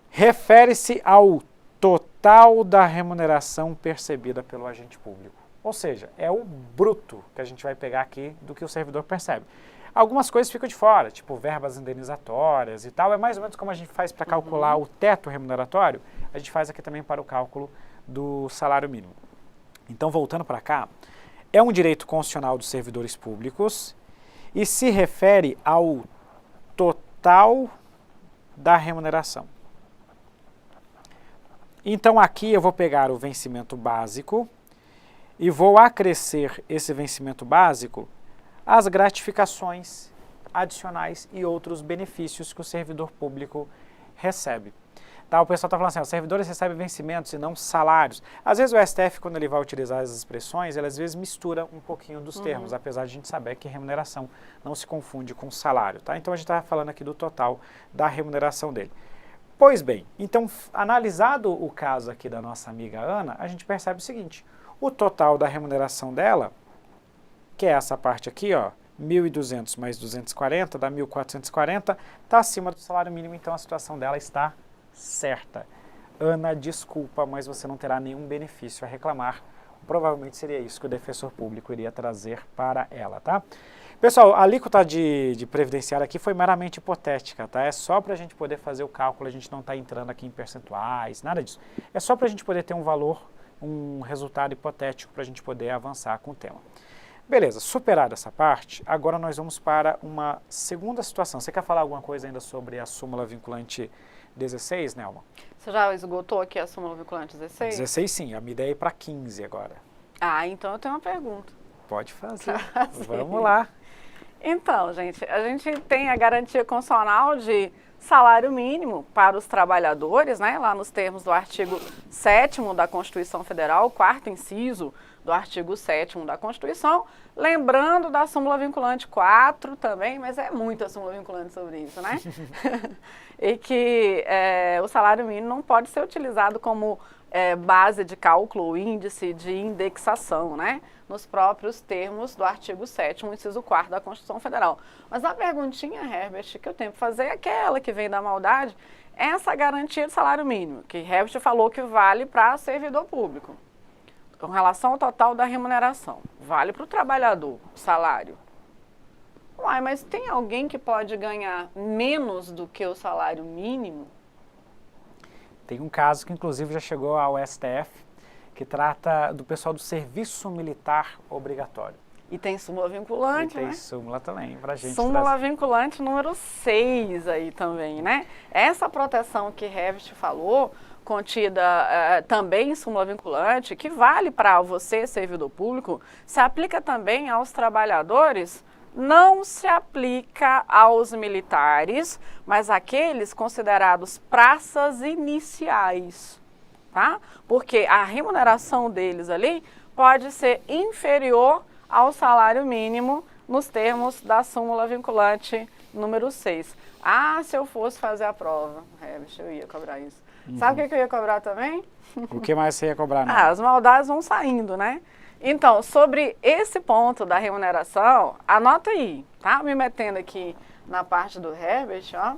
Refere-se ao total da remuneração percebida pelo agente público. Ou seja, é o bruto que a gente vai pegar aqui do que o servidor percebe. Algumas coisas ficam de fora, tipo verbas indenizatórias e tal. É mais ou menos como a gente faz para calcular o teto remuneratório, a gente faz aqui também para o cálculo do salário mínimo. Então, voltando para cá, é um direito constitucional dos servidores públicos e se refere ao total da remuneração. Então, aqui eu vou pegar o vencimento básico e vou acrescer esse vencimento básico às gratificações adicionais e outros benefícios que o servidor público recebe. Tá, o pessoal está falando assim, os servidores recebem vencimentos e não salários. Às vezes o STF, quando ele vai utilizar as expressões, ele às vezes mistura um pouquinho dos termos, apesar de a gente saber que remuneração não se confunde com salário. Tá? Então a gente está falando aqui do total da remuneração dele. Pois bem, então analisado o caso aqui da nossa amiga Ana, a gente percebe o seguinte: o total da remuneração dela, que é essa parte aqui, ó, 1.200 mais 240, dá 1.440, está acima do salário mínimo, então a situação dela está certa. Ana, desculpa, mas você não terá nenhum benefício a reclamar. Provavelmente seria isso que o defensor público iria trazer para ela, tá? Pessoal, a alíquota de previdenciária aqui foi meramente hipotética, tá? É só para a gente poder fazer o cálculo, a gente não está entrando aqui em percentuais, nada disso. É só para a gente poder ter um valor, um resultado hipotético para a gente poder avançar com o tema. Beleza, superada essa parte, agora nós vamos para uma segunda situação. Você quer falar alguma coisa ainda sobre a súmula vinculante 16, Nelma? Você já esgotou aqui a súmula vinculante 16? 16 sim, a minha ideia é ir para 15 agora. Ah, então eu tenho uma pergunta. Pode fazer, vamos lá. Então, gente, a gente tem a garantia constitucional de salário mínimo para os trabalhadores, né, lá nos termos do artigo 7º da Constituição Federal, 4º inciso do artigo 7º da Constituição, lembrando da súmula vinculante 4 também, mas é muita súmula vinculante sobre isso, né? E que o salário mínimo não pode ser utilizado como base de cálculo ou índice de indexação, né? Nos próprios termos do artigo 7º, inciso 4º da Constituição Federal. Mas a perguntinha, Herbert, que eu tenho que fazer é aquela que vem da maldade, essa garantia de salário mínimo, que Herbert falou que vale para servidor público, com relação ao total da remuneração. Vale para o trabalhador, o salário. Uai, mas tem alguém que pode ganhar menos do que o salário mínimo? Tem um caso que inclusive já chegou ao STF, que trata do pessoal do serviço militar obrigatório. E tem súmula vinculante, né? E tem súmula também, pra gente. Súmula vinculante número 6 aí também, né? Essa proteção que Herbert falou, contida também em súmula vinculante, que vale para você, servidor público, se aplica também aos trabalhadores, não se aplica aos militares, mas àqueles considerados praças iniciais, tá? Porque a remuneração deles ali pode ser inferior ao salário mínimo nos termos da súmula vinculante número 6. Ah, se eu fosse fazer a prova, Herbert, eu ia cobrar isso. Sabe o que eu ia cobrar também? O que mais você ia cobrar? Não? As maldades vão saindo, né? Então, sobre esse ponto da remuneração, anota aí, tá? Me metendo aqui na parte do Herbert, ó.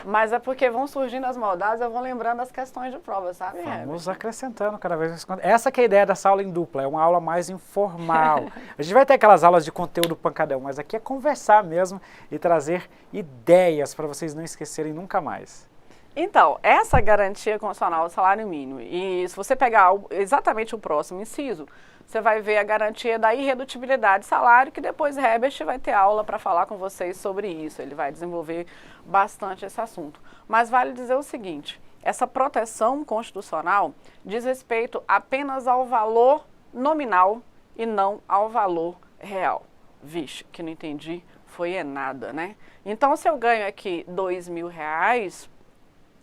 Mas é porque vão surgindo as maldades, eu vou lembrando as questões de prova, sabe, Herbert? Vamos acrescentando cada vez mais. Essa que é a ideia dessa aula em dupla, é uma aula mais informal. A gente vai ter aquelas aulas de conteúdo pancadão, mas aqui é conversar mesmo e trazer ideias para vocês não esquecerem nunca mais. Então, essa garantia constitucional do salário mínimo, e se você pegar exatamente o próximo inciso, você vai ver a garantia da irredutibilidade de salário, que depois Herbert vai ter aula para falar com vocês sobre isso. Ele vai desenvolver bastante esse assunto. Mas vale dizer o seguinte, essa proteção constitucional diz respeito apenas ao valor nominal e não ao valor real. Vixe, que não entendi, foi nada, né? Então, se eu ganho aqui R$2.000,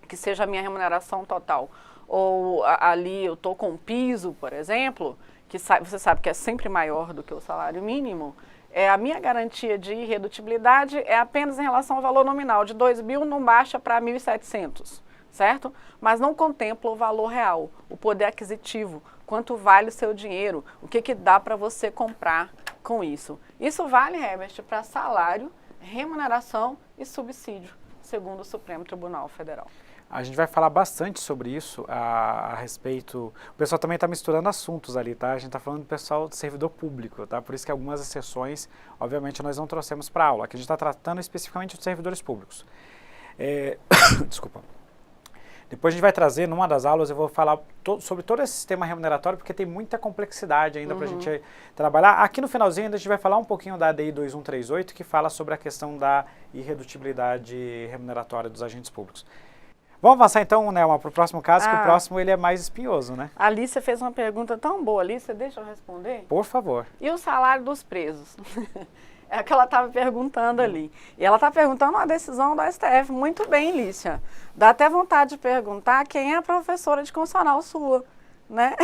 que seja a minha remuneração total, ou ali eu estou com um piso, por exemplo, que você sabe que é sempre maior do que o salário mínimo, a minha garantia de irredutibilidade é apenas em relação ao valor nominal. De 2.000 não baixa para 1.700, certo? Mas não contempla o valor real, o poder aquisitivo, quanto vale o seu dinheiro, o que dá para você comprar com isso. Isso vale, Herbert, para salário, remuneração e subsídio, segundo o Supremo Tribunal Federal. A gente vai falar bastante sobre isso a respeito... O pessoal também está misturando assuntos ali, tá? A gente está falando do pessoal do servidor público, tá? Por isso que algumas exceções, obviamente, nós não trouxemos para aula. Aqui a gente está tratando especificamente dos servidores públicos. Desculpa. Depois a gente vai trazer, numa das aulas, eu vou falar sobre todo esse sistema remuneratório, porque tem muita complexidade ainda para a gente trabalhar. Aqui no finalzinho ainda a gente vai falar um pouquinho da ADI 2138, que fala sobre a questão da irredutibilidade remuneratória dos agentes públicos. Vamos avançar então, Nelma, para o próximo caso, que o próximo ele é mais espinhoso, né? A Alicia fez uma pergunta tão boa, Alicia, deixa eu responder? Por favor. E o salário dos presos? É o que ela estava perguntando ali. E ela está perguntando uma decisão do STF. Muito bem, Lícia. Dá até vontade de perguntar quem é a professora de constitucional sua, né?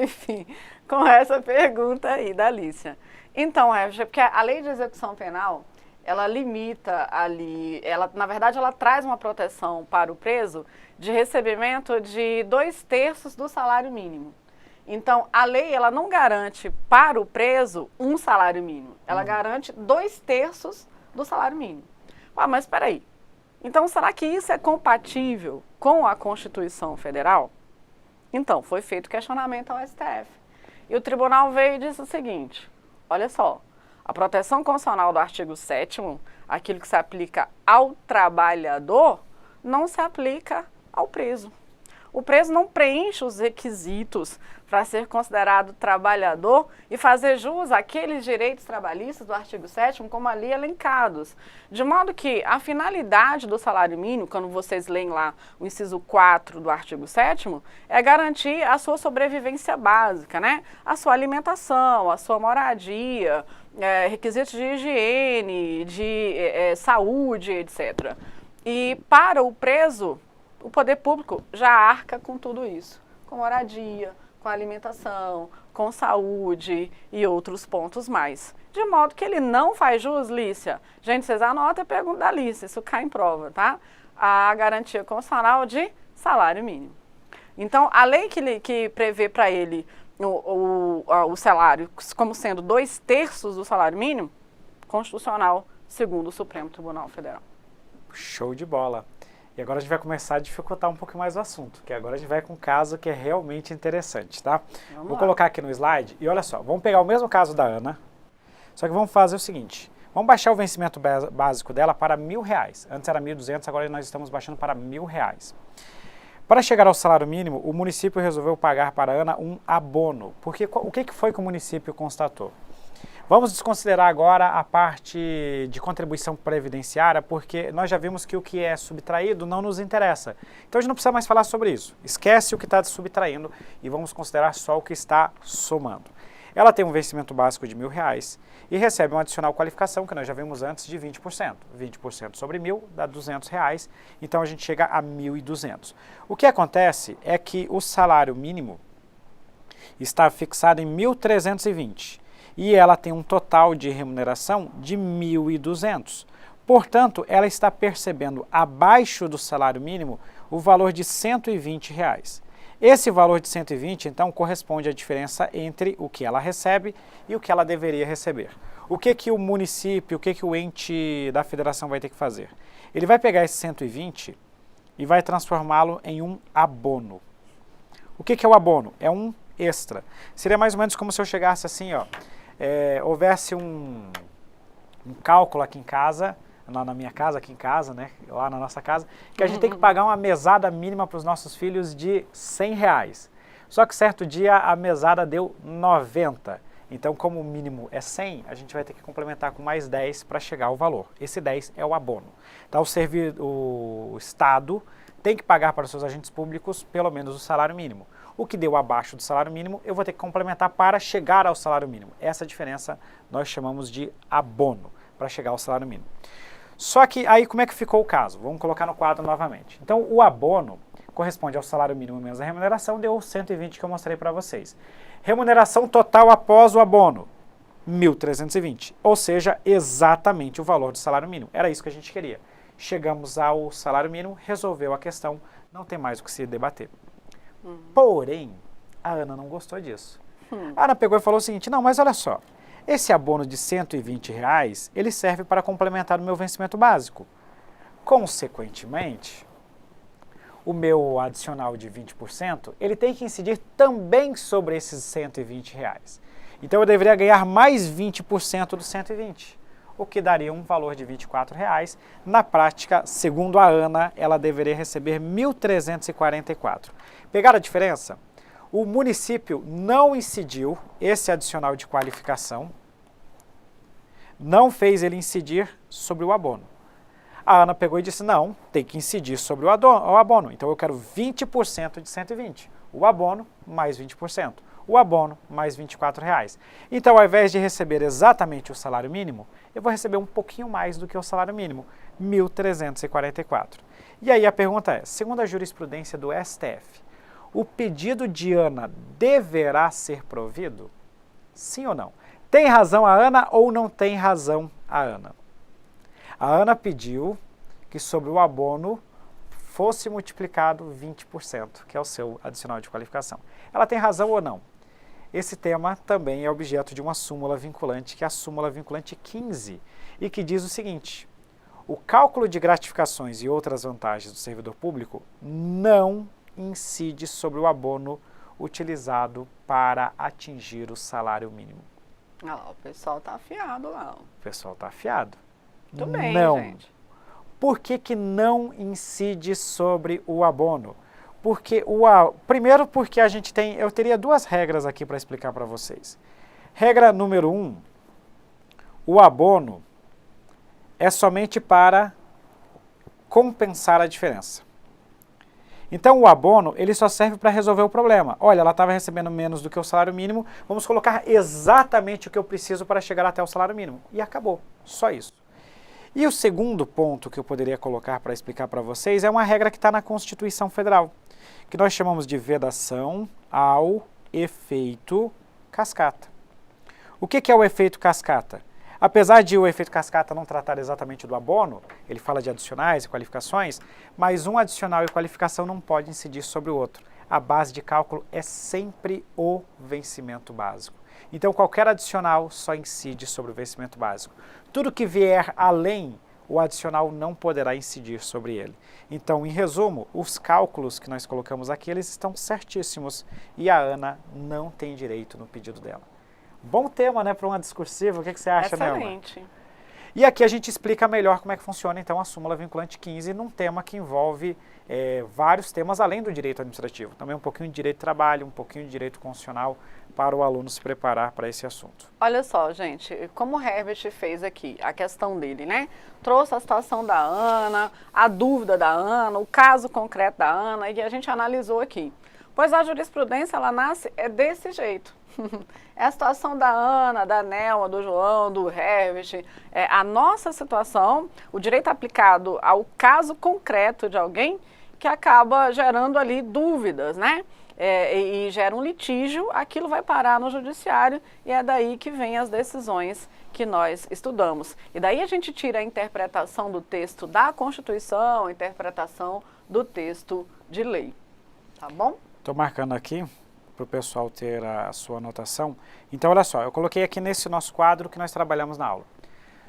Enfim, com essa pergunta aí da Lícia. Então, porque a lei de execução penal, ela limita ali, na verdade ela traz uma proteção para o preso de recebimento de 2/3 do salário mínimo. Então, a lei ela não garante para o preso um salário mínimo, ela garante 2/3 do salário mínimo. Ah, mas espera aí, então será que isso é compatível com a Constituição Federal? Então, foi feito questionamento ao STF. E o tribunal veio e disse o seguinte, olha só, A proteção constitucional do artigo 7º, aquilo que se aplica ao trabalhador, não se aplica ao preso. O preso não preenche os requisitos para ser considerado trabalhador e fazer jus àqueles direitos trabalhistas do artigo 7º, como ali elencados. De modo que a finalidade do salário mínimo, quando vocês leem lá o inciso 4 do artigo 7º, é garantir a sua sobrevivência básica, né? A sua alimentação, a sua moradia, requisitos de higiene, de saúde, etc. E para o preso, o poder público já arca com tudo isso, com moradia, com alimentação, com saúde e outros pontos mais. De modo que ele não faz jus, Lícia. Gente, vocês anotam a pergunta da Lícia, isso cai em prova, tá? A garantia constitucional de salário mínimo. Então, a lei que prevê para ele o salário como sendo 2/3 do salário mínimo, constitucional, segundo o Supremo Tribunal Federal. Show de bola. E agora a gente vai começar a dificultar um pouco mais o assunto, que agora a gente vai com um caso que é realmente interessante, tá? Vou colocar aqui no slide e olha só, vamos pegar o mesmo caso da Ana, só que vamos fazer o seguinte, vamos baixar o vencimento básico dela para R$1.000. Antes era 1.200, agora nós estamos baixando para R$1.000. Para chegar ao salário mínimo, o município resolveu pagar para a Ana um abono, porque o que foi que o município constatou? Vamos desconsiderar agora a parte de contribuição previdenciária, porque nós já vimos que o que é subtraído não nos interessa. Então a gente não precisa mais falar sobre isso. Esquece o que está subtraindo e vamos considerar só o que está somando. Ela tem um vencimento básico de R$1.000 e recebe uma adicional qualificação, que nós já vimos antes, de 20%. 20% sobre 1.000 dá R$200, então a gente chega a 1.200. O que acontece é que o salário mínimo está fixado em 1.320. E ela tem um total de remuneração de 1.200. Portanto, ela está percebendo abaixo do salário mínimo o valor de R$120. Esse valor de 120, então, corresponde à diferença entre o que ela recebe e o que ela deveria receber. O que o município, o que o ente da federação vai ter que fazer? Ele vai pegar esse 120 e vai transformá-lo em um abono. O que é o abono? É um extra. Seria mais ou menos como se eu chegasse assim, ó, houvesse um cálculo aqui em casa, na minha casa, aqui em casa, né, lá na nossa casa, que a gente tem que pagar uma mesada mínima para os nossos filhos de R$100. Só que certo dia a mesada deu 90. Então, como o mínimo é 100, a gente vai ter que complementar com mais 10 para chegar ao valor. Esse 10 é o abono. Então, o Estado tem que pagar para os seus agentes públicos pelo menos o salário mínimo. O que deu abaixo do salário mínimo, eu vou ter que complementar para chegar ao salário mínimo. Essa diferença nós chamamos de abono, para chegar ao salário mínimo. Só que aí como é que ficou o caso? Vamos colocar no quadro novamente. Então o abono corresponde ao salário mínimo menos a remuneração, deu 120 que eu mostrei para vocês. Remuneração total após o abono, 1.320, ou seja, exatamente o valor do salário mínimo. Era isso que a gente queria. Chegamos ao salário mínimo, resolveu a questão, não tem mais o que se debater. Porém, a Ana não gostou disso. A Ana pegou e falou o seguinte, não, mas olha só, esse abono de R$120, ele serve para complementar o meu vencimento básico. Consequentemente, o meu adicional de 20%, ele tem que incidir também sobre esses R$120. Então eu deveria ganhar mais 20% dos 120, o que daria um valor de R$24. Na prática, segundo a Ana, ela deveria receber R$1.344. Pegaram a diferença? O município não incidiu esse adicional de qualificação, não fez ele incidir sobre o abono. A Ana pegou e disse, não, tem que incidir sobre o abono, então eu quero 20% de 120, o abono mais 20%, o abono mais R$24. Então, ao invés de receber exatamente o salário mínimo, eu vou receber um pouquinho mais do que o salário mínimo, R$1.344. E aí a pergunta é, segundo a jurisprudência do STF, o pedido de Ana deverá ser provido? Sim ou não? Tem razão a Ana ou não tem razão a Ana? A Ana pediu que sobre o abono fosse multiplicado 20%, que é o seu adicional de qualificação. Ela tem razão ou não? Esse tema também é objeto de uma súmula vinculante, que é a súmula vinculante 15, e que diz o seguinte, o cálculo de gratificações e outras vantagens do servidor público não incide sobre o abono utilizado para atingir o salário mínimo. Ah lá, o pessoal tá afiado lá. O pessoal está afiado. Muito bem, Não. gente. Por que que não incide sobre o abono? Porque primeiro porque eu teria duas regras aqui para explicar para vocês. Regra número 1, o abono é somente para compensar a diferença. Então o abono, ele só serve para resolver o problema. Olha, ela estava recebendo menos do que o salário mínimo, vamos colocar exatamente o que eu preciso para chegar até o salário mínimo. E acabou, só isso. E o segundo ponto que eu poderia colocar para explicar para vocês é uma regra que está na Constituição Federal, que nós chamamos de vedação ao efeito cascata. O que é o efeito cascata? Apesar de o efeito cascata não tratar exatamente do abono, ele fala de adicionais e qualificações, mas um adicional e qualificação não pode incidir sobre o outro. A base de cálculo é sempre o vencimento básico. Então, qualquer adicional só incide sobre o vencimento básico. Tudo que vier além, o adicional não poderá incidir sobre ele. Então, em resumo, os cálculos que nós colocamos aqui, eles estão certíssimos e a Ana não tem direito no pedido dela. Bom tema, né, para uma discursiva. O que você acha, Nelma? Excelente. E aqui a gente explica melhor como é que funciona, então, a súmula vinculante 15 num tema que envolve vários temas além do direito administrativo. Também um pouquinho de direito de trabalho, um pouquinho de direito constitucional para o aluno se preparar para esse assunto. Olha só, gente, como o Herbert fez aqui, a questão dele, né? Trouxe a situação da Ana, a dúvida da Ana, o caso concreto da Ana, e a gente analisou aqui. Pois a jurisprudência, ela nasce desse jeito. É a situação da Ana, da Nelma, do João, do Herbert, a nossa situação, o direito aplicado ao caso concreto de alguém que acaba gerando ali dúvidas, né? E gera um litígio, aquilo vai parar no judiciário e é daí que vem as decisões que nós estudamos. E daí a gente tira a interpretação do texto da Constituição, a interpretação do texto de lei. Tá bom? Estou marcando aqui para o pessoal ter a sua anotação. Então, olha só, eu coloquei aqui nesse nosso quadro que nós trabalhamos na aula.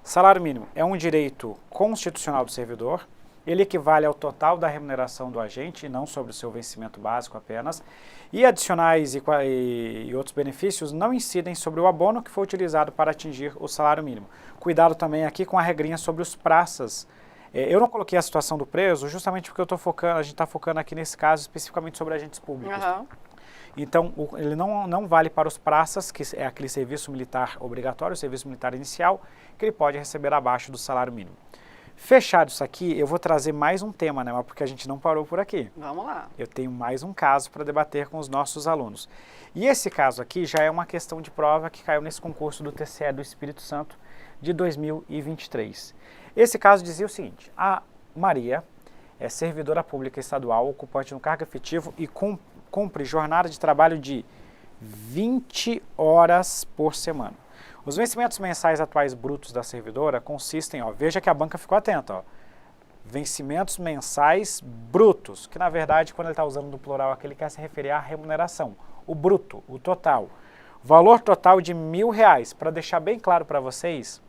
Salário mínimo é um direito constitucional do servidor, ele equivale ao total da remuneração do agente, e não sobre o seu vencimento básico apenas, e adicionais e outros benefícios não incidem sobre o abono que foi utilizado para atingir o salário mínimo. Cuidado também aqui com a regrinha sobre os praças. Eu não coloquei a situação do preso justamente porque a gente está focando aqui nesse caso especificamente sobre agentes públicos. Uhum. Então, ele não vale para os praças, que é aquele serviço militar obrigatório, o serviço militar inicial, que ele pode receber abaixo do salário mínimo. Fechado isso aqui, eu vou trazer mais um tema, né, porque a gente não parou por aqui. Vamos lá. Eu tenho mais um caso para debater com os nossos alunos. E esse caso aqui já é uma questão de prova que caiu nesse concurso do TCE do Espírito Santo de 2023. Esse caso dizia o seguinte: a Maria é servidora pública estadual, ocupante no cargo efetivo e cumpre jornada de trabalho de 20 horas por semana. Os vencimentos mensais atuais brutos da servidora consistem, veja que a banca ficou atenta, vencimentos mensais brutos, que na verdade, quando ele está usando no plural aqui, ele quer se referir à remuneração, o bruto, o total. Valor total de R$1.000, para deixar bem claro para vocês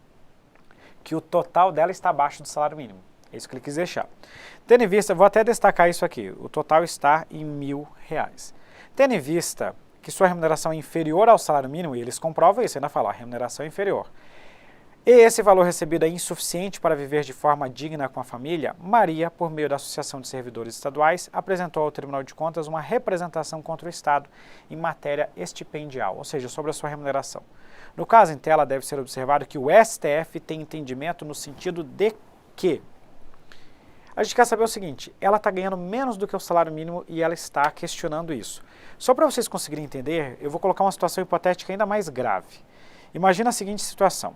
que o total dela está abaixo do salário mínimo. É isso que ele quis deixar. Tendo em vista, vou até destacar isso aqui, o total está em R$1.000. Tendo em vista que sua remuneração é inferior ao salário mínimo, e eles comprovam isso, ainda falam, a remuneração é inferior, e esse valor recebido é insuficiente para viver de forma digna com a família, Maria, por meio da Associação de Servidores Estaduais, apresentou ao Tribunal de Contas uma representação contra o Estado em matéria estipendial, ou seja, sobre a sua remuneração. No caso em tela, deve ser observado que o STF tem entendimento no sentido de que a gente quer saber o seguinte: ela está ganhando menos do que o salário mínimo e ela está questionando isso. Só para vocês conseguirem entender, eu vou colocar uma situação hipotética ainda mais grave. Imagina a seguinte situação: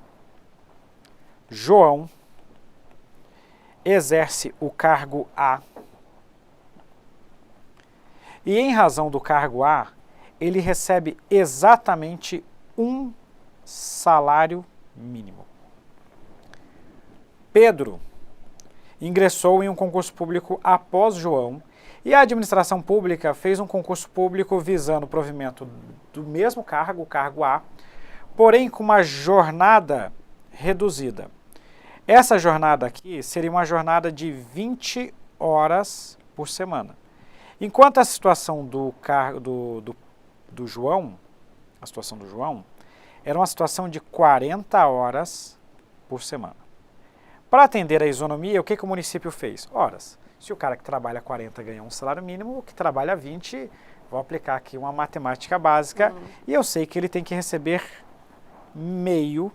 João exerce o cargo A e, em razão do cargo A, ele recebe exatamente um salário mínimo. Pedro ingressou em um concurso público após João e a administração pública fez um concurso público visando o provimento do mesmo cargo, o cargo A, porém com uma jornada reduzida. Essa jornada aqui seria uma jornada de 20 horas por semana. Enquanto a situação do João, era uma situação de 40 horas por semana. Para atender a isonomia, o que o município fez? Horas. Se o cara que trabalha 40 ganha um salário mínimo, o que trabalha 20, vou aplicar aqui uma matemática básica, e eu sei que ele tem que receber meio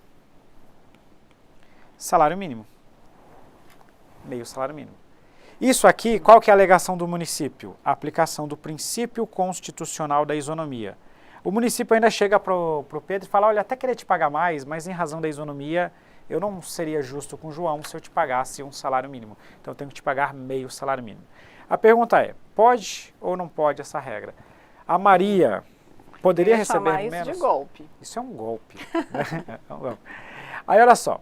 salário mínimo. Meio salário mínimo. Isso aqui, qual que é a alegação do município? A aplicação do princípio constitucional da isonomia. O município ainda chega para o Pedro e fala, olha, até queria te pagar mais, mas em razão da isonomia, eu não seria justo com o João se eu te pagasse um salário mínimo. Então eu tenho que te pagar meio salário mínimo. A pergunta é, pode ou não pode essa regra? A Maria poderia receber isso menos? De golpe. Isso é um golpe. Aí olha só.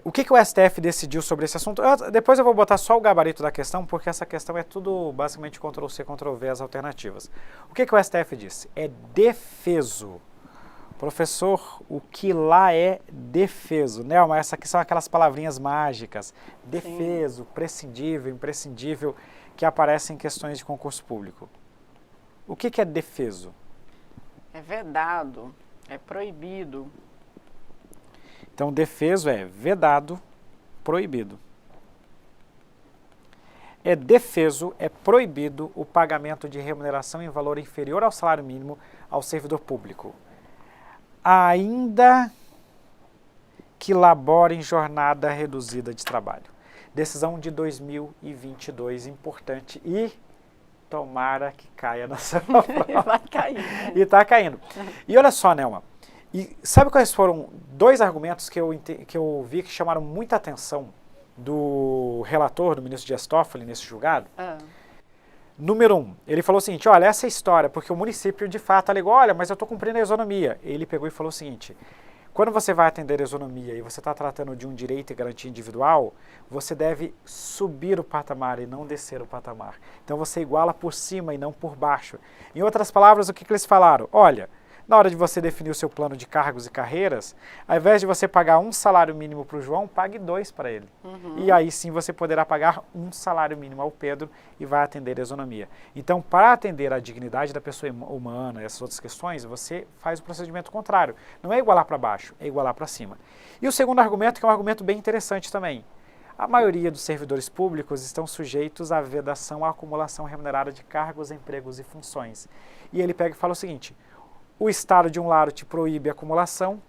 O que o STF decidiu sobre esse assunto? Depois eu vou botar só o gabarito da questão, porque essa questão é tudo basicamente Ctrl+C, Ctrl+V as alternativas. O que o STF disse? É defeso. Professor, o que lá é defeso? Nelma, essas aqui são aquelas palavrinhas mágicas. Defeso, prescindível, imprescindível, que aparecem em questões de concurso público. O que é defeso? É vedado, é proibido. Então, defeso é vedado, proibido. É defeso, é proibido o pagamento de remuneração em valor inferior ao salário mínimo ao servidor público, ainda que labore em jornada reduzida de trabalho. Decisão de 2022, importante, e tomara que caia na sua prova. Vai cair. Né? E está caindo. E olha só, Nelma, e sabe quais foram dois argumentos que eu vi que chamaram muita atenção do relator, do ministro Dias Toffoli, nesse julgado? Número 1, ele falou o seguinte, olha, essa é a história, porque o município de fato alegou, olha, mas eu estou cumprindo a isonomia. Ele pegou e falou o seguinte, quando você vai atender a isonomia e você está tratando de um direito e garantia individual, você deve subir o patamar e não descer o patamar. Então você iguala por cima e não por baixo. Em outras palavras, o que eles falaram? Olha, na hora de você definir o seu plano de cargos e carreiras, ao invés de você pagar um salário mínimo para o João, pague 2 para ele. E aí sim você poderá pagar um salário mínimo ao Pedro e vai atender a isonomia. Então, para atender a dignidade da pessoa humana e essas outras questões, você faz o procedimento contrário. Não é igualar para baixo, é igualar para cima. E o segundo argumento, que é um argumento bem interessante também. A maioria dos servidores públicos estão sujeitos à vedação à acumulação remunerada de cargos, empregos e funções. E ele pega e fala o seguinte, o Estado de um lado te proíbe a acumulação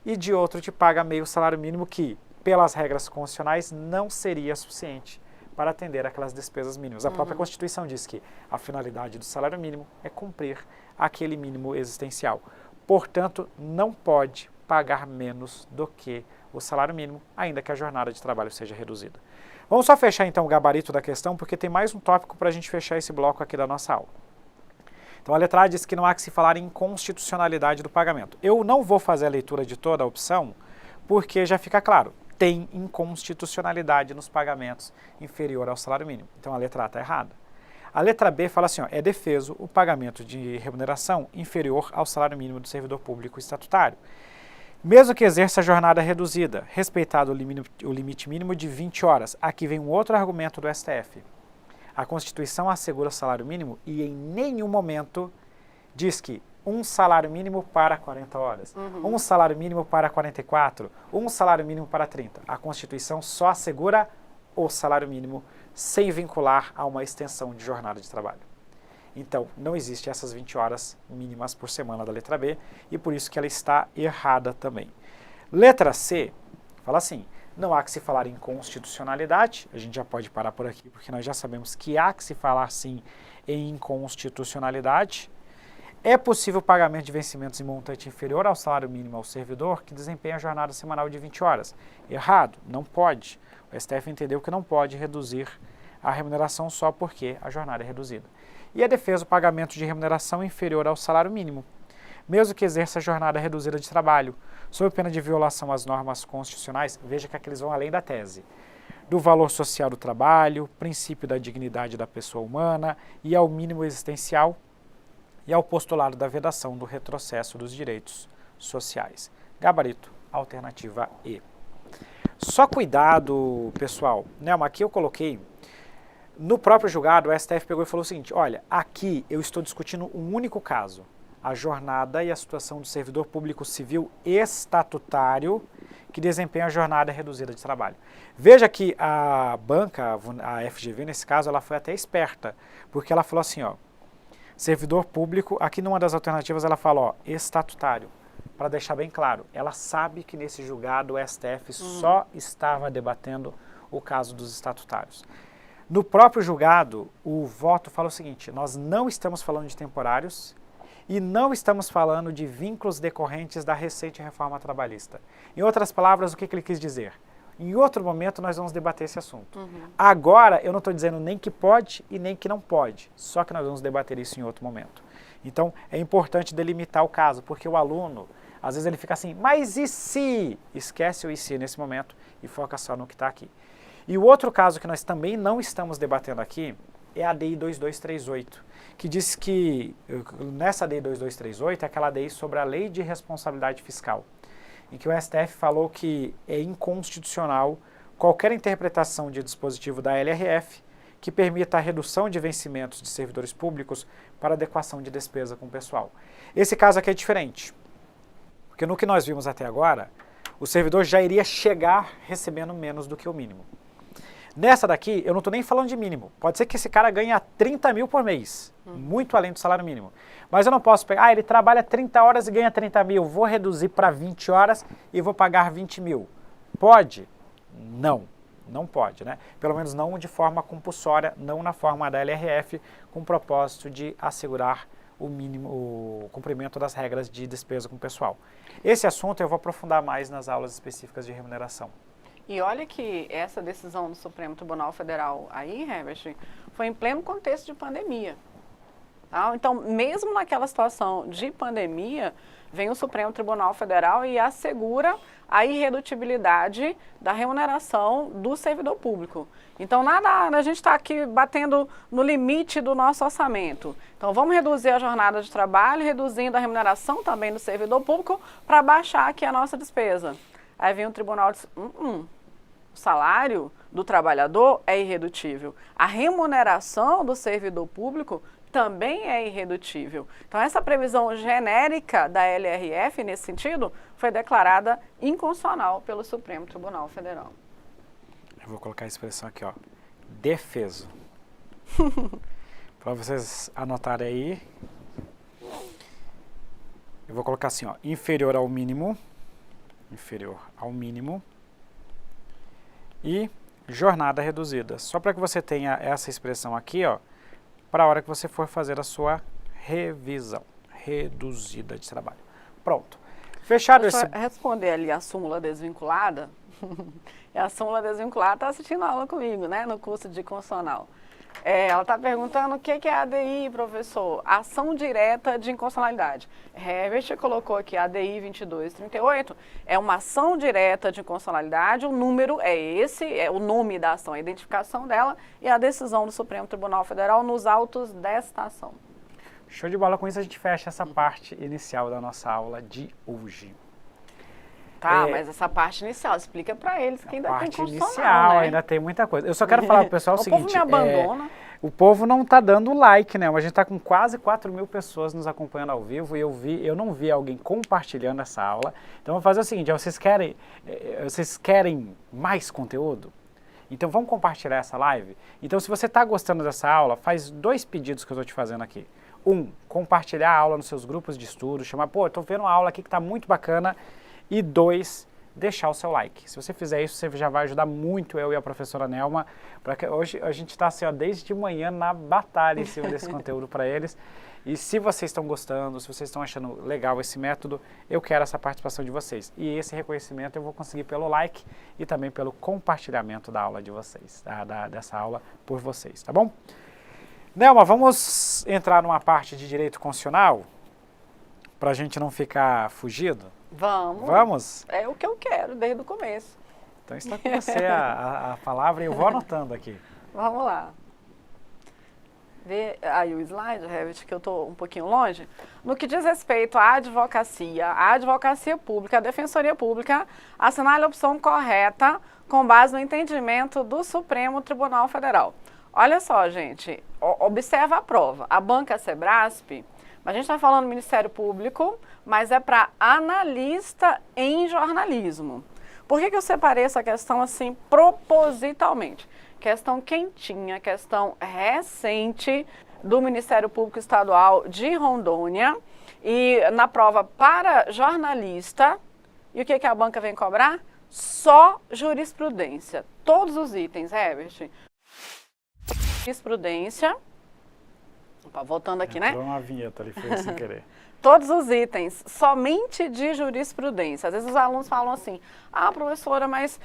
e de outro te paga meio salário mínimo que, pelas regras constitucionais, não seria suficiente para atender aquelas despesas mínimas. A própria Constituição diz que a finalidade do salário mínimo é cumprir aquele mínimo existencial. Portanto, não pode pagar menos do que o salário mínimo, ainda que a jornada de trabalho seja reduzida. Vamos só fechar então o gabarito da questão, porque tem mais um tópico para a gente fechar esse bloco aqui da nossa aula. Então a letra A diz que não há que se falar em inconstitucionalidade do pagamento. Eu não vou fazer a leitura de toda a opção, porque já fica claro, tem inconstitucionalidade nos pagamentos inferior ao salário mínimo. Então a letra A está errada. A letra B fala assim, ó, é defeso o pagamento de remuneração inferior ao salário mínimo do servidor público estatutário, mesmo que exerça jornada reduzida, respeitado o limite mínimo de 20 horas. Aqui vem um outro argumento do STF. A Constituição assegura o salário mínimo e em nenhum momento diz que um salário mínimo para 40 horas, um salário mínimo para 44, um salário mínimo para 30. A Constituição só assegura o salário mínimo sem vincular a uma extensão de jornada de trabalho. Então, não existe essas 20 horas mínimas por semana da letra B e por isso que ela está errada também. Letra C fala assim, não há que se falar em constitucionalidade, a gente já pode parar por aqui porque nós já sabemos que há que se falar sim em inconstitucionalidade. É possível o pagamento de vencimentos em montante inferior ao salário mínimo ao servidor que desempenha a jornada semanal de 20 horas. Errado, não pode. O STF entendeu que não pode reduzir a remuneração só porque a jornada é reduzida. E é defeso o pagamento de remuneração inferior ao salário mínimo, mesmo que exerça a jornada reduzida de trabalho, sob pena de violação às normas constitucionais, veja que aqueles vão além da tese, do valor social do trabalho, princípio da dignidade da pessoa humana e ao mínimo existencial, e ao postulado da vedação do retrocesso dos direitos sociais. Gabarito, alternativa E. Só cuidado, pessoal, Nelma, aqui eu coloquei, no próprio julgado, o STF pegou e falou o seguinte, olha, aqui eu estou discutindo um único caso. a jornada e a situação do servidor público civil estatutário que desempenha a jornada reduzida de trabalho. Veja que a banca, a FGV nesse caso, ela foi até esperta, porque ela falou assim, ó, servidor público, aqui numa das alternativas ela fala, ó, estatutário, para deixar bem claro, ela sabe que nesse julgado o STF só estava debatendo o caso dos estatutários. No próprio julgado, o voto fala o seguinte, nós não estamos falando de temporários e não estamos falando de vínculos decorrentes da recente reforma trabalhista. Em outras palavras, o que ele quis dizer? Em outro momento nós vamos debater esse assunto. Agora, eu não estou dizendo nem que pode e nem que não pode, só que nós vamos debater isso em outro momento. Então, é importante delimitar o caso, porque o aluno, às vezes ele fica assim, mas e se? Esquece o e se nesse momento e foca só no que está aqui. E o outro caso que nós também não estamos debatendo aqui é a DI 2238, que diz que, nessa DI 2238, é aquela DI sobre a Lei de Responsabilidade Fiscal, em que o STF falou que é inconstitucional qualquer interpretação de dispositivo da LRF que permita a redução de vencimentos de servidores públicos para adequação de despesa com o pessoal. Esse caso aqui é diferente, porque no que nós vimos até agora, o servidor já iria chegar recebendo menos do que o mínimo. Nessa daqui, eu não estou nem falando de mínimo. Pode ser que esse cara ganhe 30 mil por mês, muito além do salário mínimo. Mas eu não posso pegar, ele trabalha 30 horas e ganha 30 mil, vou reduzir para 20 horas e vou pagar 20 mil. Pode? Não, não pode, né? Pelo menos não de forma compulsória, não na forma da LRF, com o propósito de assegurar o mínimo, o cumprimento das regras de despesa com o pessoal. Esse assunto eu vou aprofundar mais nas aulas específicas de remuneração. E olha que essa decisão do Supremo Tribunal Federal aí, Herbert, foi em pleno contexto de pandemia. Tá? Então, mesmo naquela situação de pandemia, vem o Supremo Tribunal Federal e assegura a irredutibilidade da remuneração do servidor público. Então, a gente está aqui batendo no limite do nosso orçamento. Então, vamos reduzir a jornada de trabalho, reduzindo a remuneração também do servidor público para baixar aqui a nossa despesa. Aí vem o tribunal e diz, o salário do trabalhador é irredutível. A remuneração do servidor público também é irredutível. Então, essa previsão genérica da LRF, nesse sentido, foi declarada inconstitucional pelo Supremo Tribunal Federal. Eu vou colocar a expressão aqui, ó, defeso. Para vocês anotarem aí. Eu vou colocar assim, ó, inferior ao mínimo e jornada reduzida. Só para que você tenha essa expressão aqui, ó, para a hora que você for fazer a sua revisão reduzida de trabalho. Pronto. Fechado esse... Responder ali a súmula desvinculada. A súmula desvinculada está assistindo a aula comigo, né, no curso de constitucional. Ela está perguntando o que é ADI, professor? Ação direta de inconstitucionalidade. Herbert colocou aqui ADI 2238, é uma ação direta de inconstitucionalidade, o número é esse, é o nome da ação, a identificação dela e a decisão do Supremo Tribunal Federal nos autos desta ação. Show de bola, com isso a gente fecha essa parte inicial da nossa aula de hoje. Tá, mas essa parte inicial, explica para eles que ainda tem constitucional, inicial, né? ainda tem muita coisa. Eu só quero falar pro pessoal o seguinte... O povo me abandona. O povo não está dando like, né? A gente está com quase 4 mil pessoas nos acompanhando ao vivo e eu não vi alguém compartilhando essa aula. Então, vamos fazer o seguinte, vocês querem mais conteúdo? Então, vamos compartilhar essa live? Então, se você está gostando dessa aula, faz 2 pedidos que eu estou te fazendo aqui. 1, compartilhar a aula nos seus grupos de estudo, chamar, pô, eu estou vendo uma aula aqui que está muito bacana. E 2, deixar o seu like. Se você fizer isso, você já vai ajudar muito eu e a professora Nelma, porque hoje a gente está assim, ó, desde manhã na batalha em cima desse conteúdo para eles. E se vocês estão gostando, se vocês estão achando legal esse método, eu quero essa participação de vocês. E esse reconhecimento eu vou conseguir pelo like e também pelo compartilhamento da aula de vocês, dessa aula por vocês, tá bom? Nelma, vamos entrar numa parte de direito constitucional, para a gente não ficar fugido? Vamos. Vamos? É o que eu quero desde o começo. Então está com você a palavra e eu vou anotando aqui. Vamos lá. Vê aí o slide, Herbert, que eu estou um pouquinho longe. No que diz respeito à advocacia pública, a defensoria pública, assinale a opção correta com base no entendimento do Supremo Tribunal Federal. Olha só, gente, observa a prova. A banca Sebrasp A gente está falando do Ministério Público, mas é para analista em jornalismo. Por que eu separei essa questão assim propositalmente? Questão quentinha, questão recente do Ministério Público Estadual de Rondônia. E na prova para jornalista, e o que a banca vem cobrar? Só jurisprudência. Todos os itens, Herbert. Jurisprudência. Opa, voltando aqui, né? Entrou uma vinheta ali, foi sem querer. Todos os itens, somente de jurisprudência. Às vezes os alunos falam assim, professora, mas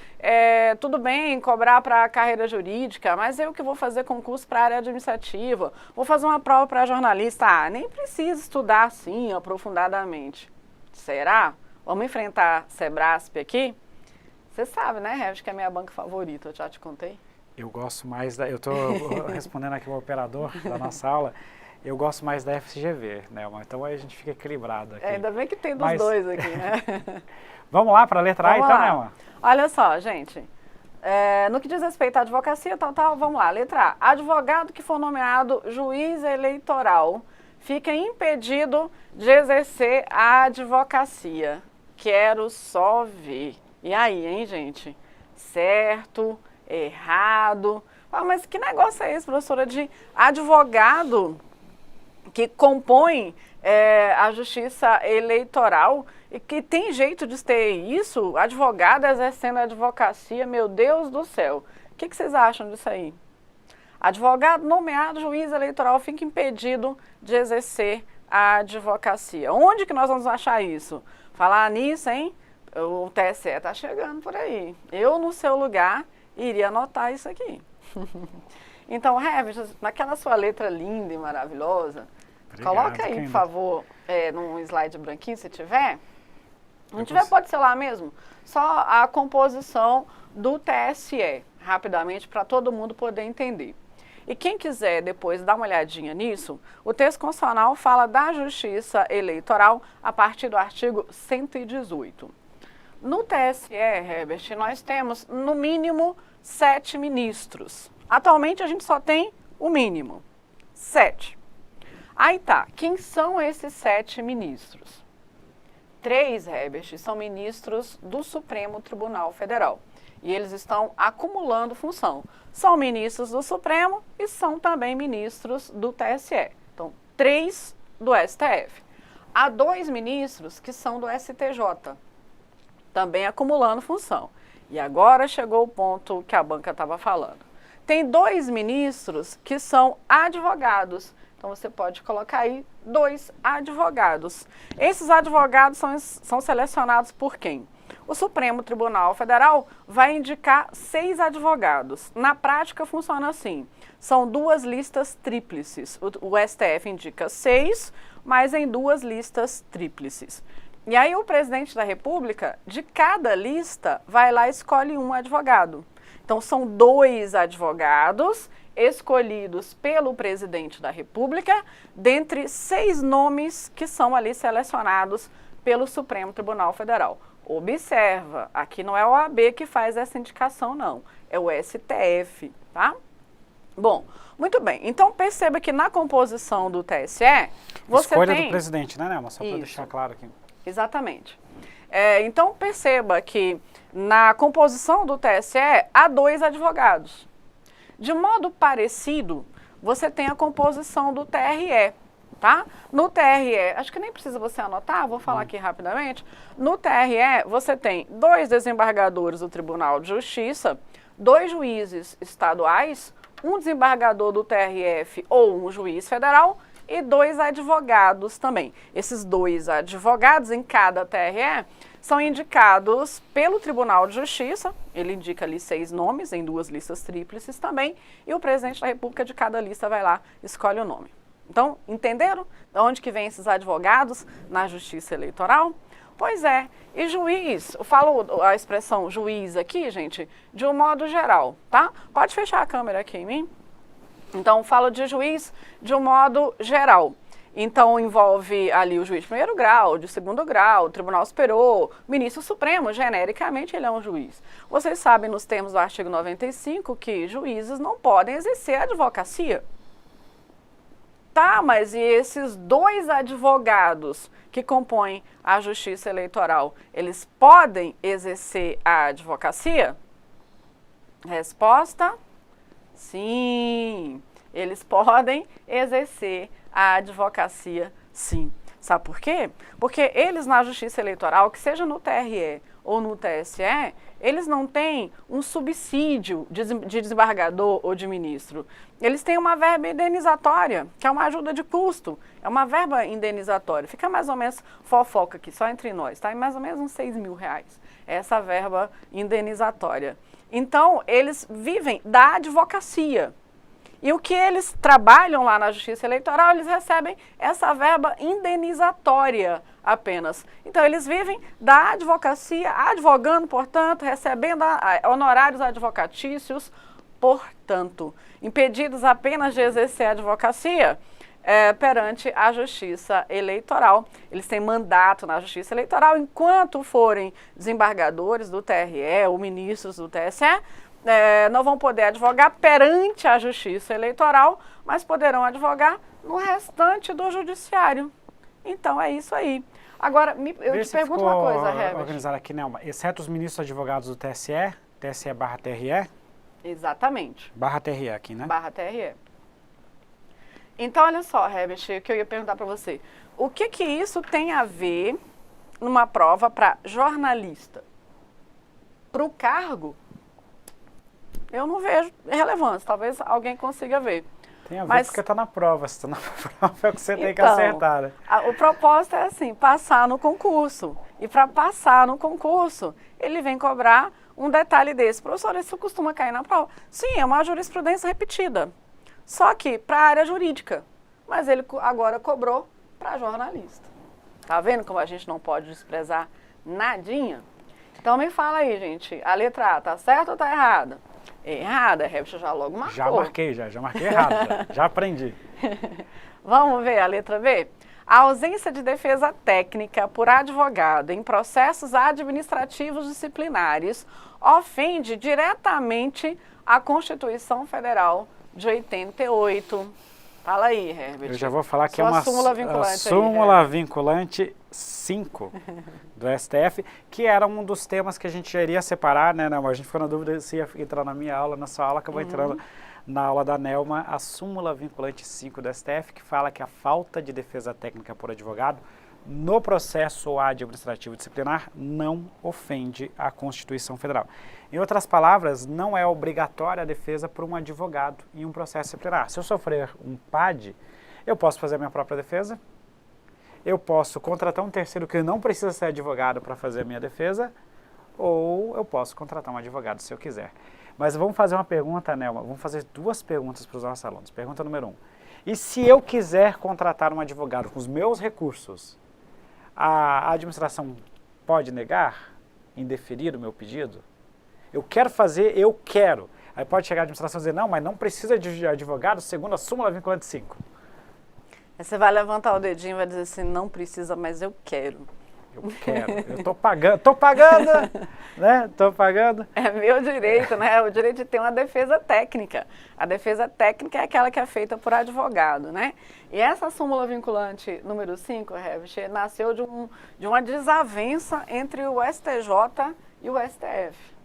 tudo bem cobrar para a carreira jurídica, mas eu que vou fazer concurso para a área administrativa, vou fazer uma prova para jornalista. Nem precisa estudar assim, aprofundadamente. Será? Vamos enfrentar Sebrasp aqui? Você sabe, né, Herbert, que é a minha banca favorita, eu já te contei? Eu gosto mais da... Eu estou respondendo aqui o operador da nossa aula. Eu gosto mais da FGV, né? Então aí a gente fica equilibrado aqui. Ainda bem que tem dos dois aqui, né? Vamos lá para a letra A, então, Nelma? Olha só, gente. No que diz respeito à advocacia, vamos lá. Letra A. Advogado que for nomeado juiz eleitoral fica impedido de exercer a advocacia. Quero só ver. E aí, hein, gente? Certo? Errado? Mas que negócio é esse, professora, de advogado que compõe a justiça eleitoral e que tem jeito de ter isso? Advogado exercendo a advocacia, meu Deus do céu. O que vocês acham disso aí? Advogado nomeado juiz eleitoral fica impedido de exercer a advocacia. Onde que nós vamos achar isso? Falar nisso, hein? O TSE está chegando por aí. Eu, no seu lugar, iria anotar isso aqui. Então, Herbert, naquela sua letra linda e maravilhosa, obrigado, coloca aí, por favor, num slide branquinho, se tiver. Não tiver, pode ser lá mesmo. Só a composição do TSE, rapidamente, para todo mundo poder entender. E quem quiser depois dar uma olhadinha nisso, o texto constitucional fala da justiça eleitoral a partir do artigo 118. No TSE, Herbert, nós temos, no mínimo, 7 ministros. Atualmente, a gente só tem o mínimo, 7. Aí tá, quem são esses 7 ministros? 3, Herbert, são ministros do Supremo Tribunal Federal. E eles estão acumulando função. São ministros do Supremo e são também ministros do TSE. Então, 3 do STF. Há 2 ministros que são do STJ, também acumulando função. E agora chegou o ponto que a banca estava falando. Tem 2 ministros que são advogados. Então, você pode colocar aí 2 advogados. Esses advogados são selecionados por quem? O Supremo Tribunal Federal vai indicar 6 advogados. Na prática, funciona assim. São 2 listas tríplices. O STF indica 6, mas em 2 listas tríplices. E aí o presidente da República, de cada lista, vai lá e escolhe um advogado. Então, são 2 advogados escolhidos pelo presidente da República, dentre 6 nomes que são ali selecionados pelo Supremo Tribunal Federal. Observa, aqui não é o OAB que faz essa indicação, não. É o STF, tá? Bom, muito bem. Então, perceba que na composição do TSE, você escolha tem... do presidente, né, Nelma? Só para deixar claro aqui. Exatamente. Então, perceba que na composição do TSE há 2 advogados. De modo parecido, você tem a composição do TRE, tá? No TRE, acho que nem precisa você anotar, vou falar aqui rapidamente. No TRE, você tem 2 desembargadores do Tribunal de Justiça, 2 juízes estaduais, um desembargador do TRF ou um juiz federal e 2 advogados também. Esses 2 advogados em cada TRE são indicados pelo Tribunal de Justiça, ele indica ali 6 nomes em 2 listas tríplices também, e o presidente da República de cada lista vai lá, escolhe o nome. Então, entenderam de onde que vem esses advogados na Justiça Eleitoral? Pois é, e juiz, eu falo a expressão juiz aqui, gente, de um modo geral, tá? Pode fechar a câmera aqui em mim? Então, falo de juiz de um modo geral. Então, envolve ali o juiz de primeiro grau, de segundo grau, o Tribunal Superior, o ministro Supremo, genericamente ele é um juiz. Vocês sabem nos termos do artigo 95 que juízes não podem exercer a advocacia. Tá, mas e esses 2 advogados que compõem a Justiça Eleitoral, eles podem exercer a advocacia? Resposta: sim, eles podem exercer a advocacia, sim. Sabe por quê? Porque eles na Justiça Eleitoral, que seja no TRE ou no TSE, eles não têm um subsídio de desembargador ou de ministro. Eles têm uma verba indenizatória, que é uma ajuda de custo, é uma verba indenizatória. Fica mais ou menos, fofoca aqui, só entre nós, tá? Em mais ou menos uns R$6.000, essa verba indenizatória. Então, eles vivem da advocacia. E o que eles trabalham lá na Justiça Eleitoral, eles recebem essa verba indenizatória apenas. Então, eles vivem da advocacia, advogando, portanto, recebendo honorários advocatícios, portanto, impedidos apenas de exercer a advocacia perante a Justiça Eleitoral. Eles têm mandato na Justiça Eleitoral enquanto forem desembargadores do TRE ou ministros do TSE, não vão poder advogar perante a Justiça Eleitoral, mas poderão advogar no restante do judiciário. Então, é isso aí. Agora, eu te pergunto uma coisa, Herbert. Organizado aqui, Nelma, exceto os ministros advogados do TSE, TSE/TRE? Exatamente. /TRE aqui, né? /TRE. Então, olha só, Herbert, o que eu ia perguntar para você. O que isso tem a ver numa prova para jornalista? Para o cargo, eu não vejo relevância, talvez alguém consiga ver. Tem a ver porque está na prova, se está na prova é o que você tem que acertar, né? O propósito é assim, passar no concurso. E para passar no concurso, ele vem cobrar um detalhe desse. Professor, isso costuma cair na prova? Sim, é uma jurisprudência repetida. Só que para a área jurídica. Mas ele agora cobrou para jornalista. Tá vendo como a gente não pode desprezar nadinha? Então me fala aí, gente, a letra A tá certa ou tá errada? Errada, Herbert já logo marcou. Já marquei, já marquei errado, já aprendi. Vamos ver a letra B? A ausência de defesa técnica por advogado em processos administrativos disciplinares ofende diretamente a Constituição Federal de 88. Fala aí, Herbert. Eu já vou falar que é uma súmula vinculante. Súmula vinculante 5 do STF, que era um dos temas que a gente já iria separar, né? Não, a gente ficou na dúvida se ia entrar na minha aula, na sua aula, acabou entrando na aula da Nelma, a súmula vinculante 5 do STF, que fala que a falta de defesa técnica por advogado no processo administrativo disciplinar não ofende a Constituição Federal. Em outras palavras, não é obrigatória a defesa por um advogado em um processo disciplinar. Se eu sofrer um PAD, eu posso fazer a minha própria defesa, eu posso contratar um terceiro que não precisa ser advogado para fazer a minha defesa, ou eu posso contratar um advogado se eu quiser. Mas vamos fazer uma pergunta, Nelma, vamos fazer 2 perguntas para os nossos alunos. Pergunta número 1. E se eu quiser contratar um advogado com os meus recursos, a administração pode negar, indeferir o meu pedido? Eu quero fazer, eu quero. Aí pode chegar a administração e dizer, não, mas não precisa de advogado segundo a súmula vinculante 5. Aí você vai levantar o dedinho e vai dizer assim, não precisa, mas eu quero. Eu quero, eu tô pagando, né? Tô pagando. É meu direito, né? O direito de ter uma defesa técnica. A defesa técnica é aquela que é feita por advogado, né? E essa súmula vinculante número 5, Herbert, nasceu de uma desavença entre o STJ e o STF.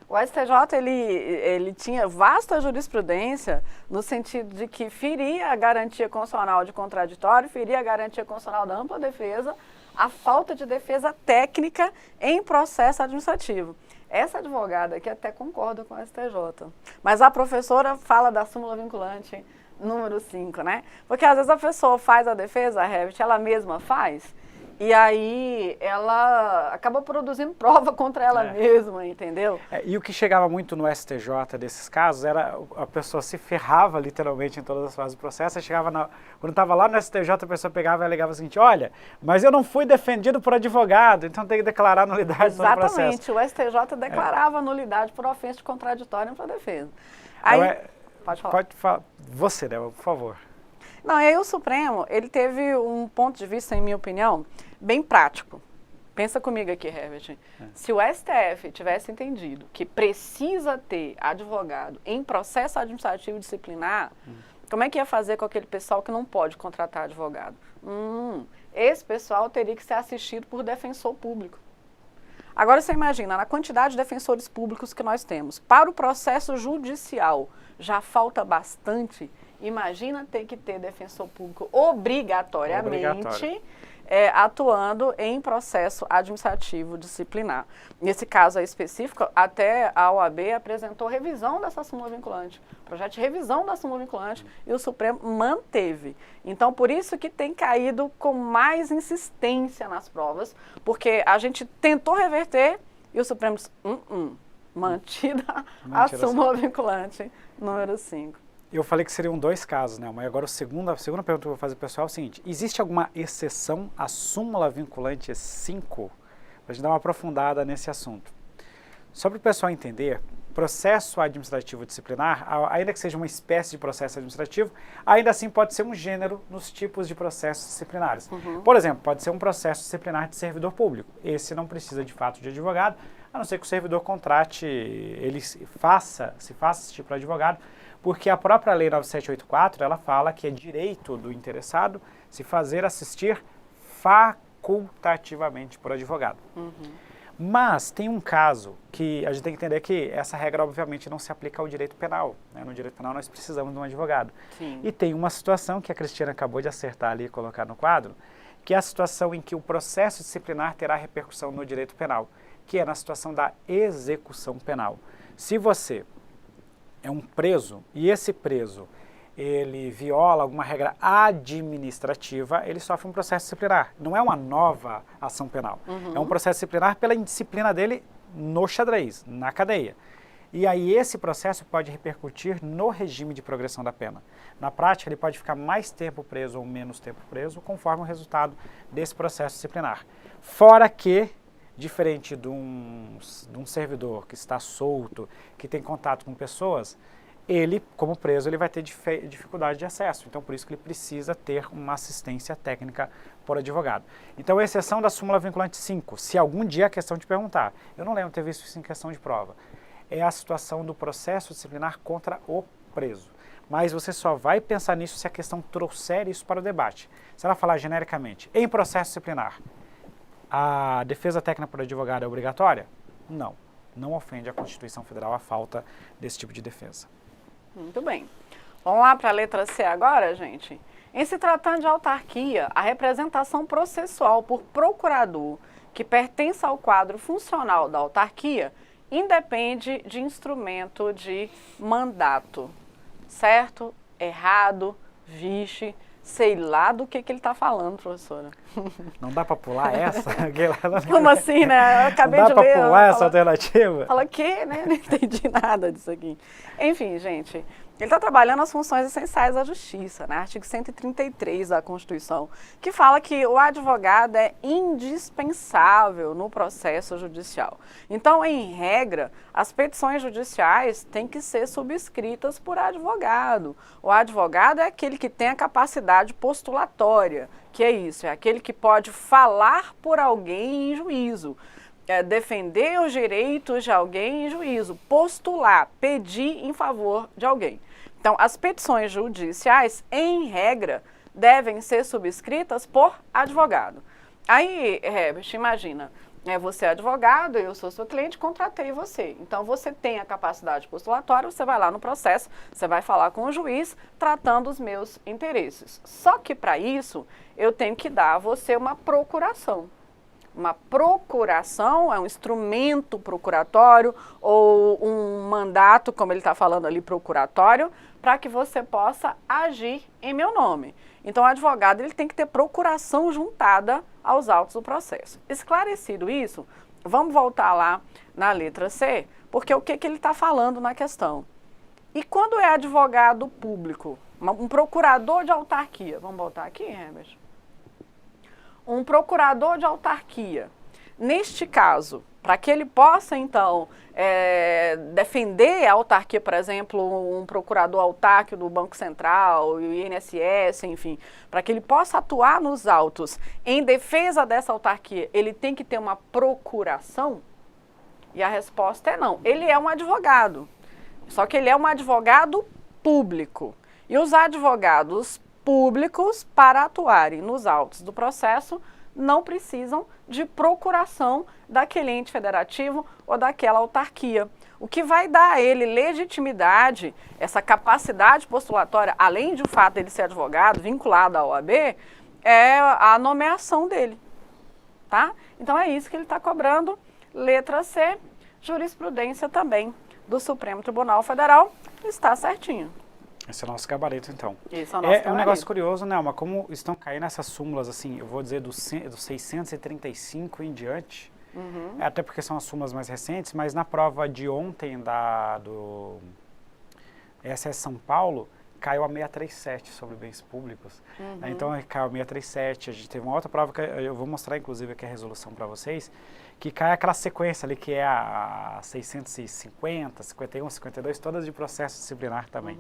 O STJ, ele tinha vasta jurisprudência no sentido de que feria a garantia constitucional de contraditório, feria a garantia constitucional da ampla defesa, a falta de defesa técnica em processo administrativo. Essa advogada aqui até concorda com o STJ, mas a professora fala da súmula vinculante número 5, né? Porque às vezes a pessoa faz a defesa, a Herbert, ela mesma faz, e aí ela acaba produzindo prova contra ela mesma, entendeu? E o que chegava muito no STJ desses casos era a pessoa se ferrava literalmente em todas as fases do processo, aí chegava quando estava lá no STJ a pessoa pegava e alegava o seguinte, olha, mas eu não fui defendido por advogado, então tem que declarar nulidade no processo. Exatamente, o STJ declarava nulidade por ofensa de contraditório para defesa. Aí, pode falar. Pode falar. Você, Débora, por favor. Não, e aí o Supremo, ele teve um ponto de vista, em minha opinião, bem prático. Pensa comigo aqui, Herbert. Se o STF tivesse entendido que precisa ter advogado em processo administrativo disciplinar, Como é que ia fazer com aquele pessoal que não pode contratar advogado? Esse pessoal teria que ser assistido por defensor público. Agora você imagina, na quantidade de defensores públicos que nós temos, para o processo judicial já falta bastante, imagina ter que ter defensor público obrigatoriamente atuando em processo administrativo disciplinar. Nesse caso aí específico, até a OAB apresentou revisão dessa súmula vinculante, projeto de revisão da súmula vinculante, e o Supremo manteve. Então, por isso que tem caído com mais insistência nas provas, porque a gente tentou reverter e o Supremo disse, mantida a súmula vinculante número 5. Eu falei que seriam 2 casos, né? Mas agora a segunda pergunta que eu vou fazer para o pessoal é o seguinte: existe alguma exceção à súmula vinculante 5? Para a gente dar uma aprofundada nesse assunto. Só para o pessoal entender, processo administrativo disciplinar, ainda que seja uma espécie de processo administrativo, ainda assim pode ser um gênero nos tipos de processos disciplinares. Por exemplo, pode ser um processo disciplinar de servidor público. Esse não precisa de fato de advogado, a não ser que o servidor contrate, se faça esse tipo de advogado, porque a própria Lei 9784, ela fala que é direito do interessado se fazer assistir facultativamente por advogado. Mas tem um caso que a gente tem que entender que essa regra, obviamente, não se aplica ao direito penal, né? No direito penal nós precisamos de um advogado. Sim. E tem uma situação que a Cristiana acabou de acertar ali e colocar no quadro, que é a situação em que o processo disciplinar terá repercussão no direito penal, que é na situação da execução penal. Se você é um preso e esse preso ele viola alguma regra administrativa, ele sofre um processo disciplinar. Não é uma nova ação penal. É um processo disciplinar pela indisciplina dele no xadrez, na cadeia. E aí esse processo pode repercutir no regime de progressão da pena. Na prática, ele pode ficar mais tempo preso ou menos tempo preso, conforme o resultado desse processo disciplinar. Fora que, diferente de um servidor que está solto, que tem contato com pessoas, ele, como preso, ele vai ter dificuldade de acesso. Então, por isso que ele precisa ter uma assistência técnica por advogado. Então, a exceção da súmula vinculante 5, se algum dia a questão te perguntar, eu não lembro de ter visto isso em questão de prova, é a situação do processo disciplinar contra o preso. Mas você só vai pensar nisso se a questão trouxer isso para o debate. Se ela falar genericamente, em processo disciplinar, a defesa técnica por advogado é obrigatória? Não. Não ofende a Constituição Federal a falta desse tipo de defesa. Muito bem. Vamos lá para a letra C agora, gente? Em se tratando de autarquia, a representação processual por procurador que pertence ao quadro funcional da autarquia independe de instrumento de mandato. Certo? Errado? Vixe? Sei lá do que ele está falando, professora. Não dá para pular essa? Como assim, né? Eu acabei de ler. Não dá para pular essa alternativa? Fala que, né? Não entendi nada disso aqui. Enfim, gente, ele está trabalhando as funções essenciais da justiça, né? Artigo 133 da Constituição, que fala que o advogado é indispensável no processo judicial. Então, em regra, as petições judiciais têm que ser subscritas por advogado. O advogado é aquele que tem a capacidade postulatória, que é isso, é aquele que pode falar por alguém em juízo, defender os direitos de alguém em juízo, postular, pedir em favor de alguém. Então, as petições judiciais, em regra, devem ser subscritas por advogado. Aí, Herbert, imagina, você é advogado, eu sou seu cliente, contratei você. Então, você tem a capacidade postulatória, você vai lá no processo, você vai falar com o juiz, tratando os meus interesses. Só que, para isso, eu tenho que dar a você uma procuração. Uma procuração é um instrumento procuratório ou um mandato, como ele está falando ali, procuratório, para que você possa agir em meu nome. Então, o advogado ele tem que ter procuração juntada aos autos do processo. Esclarecido isso, vamos voltar lá na letra C, porque o que ele está falando na questão? E quando é advogado público, um procurador de autarquia, vamos voltar aqui, Herbert? Um procurador de autarquia, neste caso, para que ele possa, então, defender a autarquia, por exemplo, um procurador autárquico do Banco Central, o INSS, enfim, para que ele possa atuar nos autos em defesa dessa autarquia, ele tem que ter uma procuração? E a resposta é não. Ele é um advogado, só que ele é um advogado público. E os advogados públicos, para atuarem nos autos do processo, não precisam de procuração daquele ente federativo ou daquela autarquia. O que vai dar a ele legitimidade, essa capacidade postulatória, além de o fato dele ser advogado, vinculado à OAB, é a nomeação dele, tá? Então é isso que ele está cobrando. Letra C, jurisprudência também do Supremo Tribunal Federal, está certinho. Esse é o nosso gabarito, então. Esse é o nosso gabarito. Um negócio curioso, né, mas como estão caindo essas súmulas, assim, eu vou dizer do 635 em diante, até porque são as súmulas mais recentes, mas na prova de ontem do SS São Paulo, caiu a 637 sobre bens públicos. Então, caiu a 637, a gente teve uma outra prova, que eu vou mostrar, inclusive, aqui a resolução para vocês, que cai aquela sequência ali, que é a 650, 51, 52, todas de processo disciplinar também.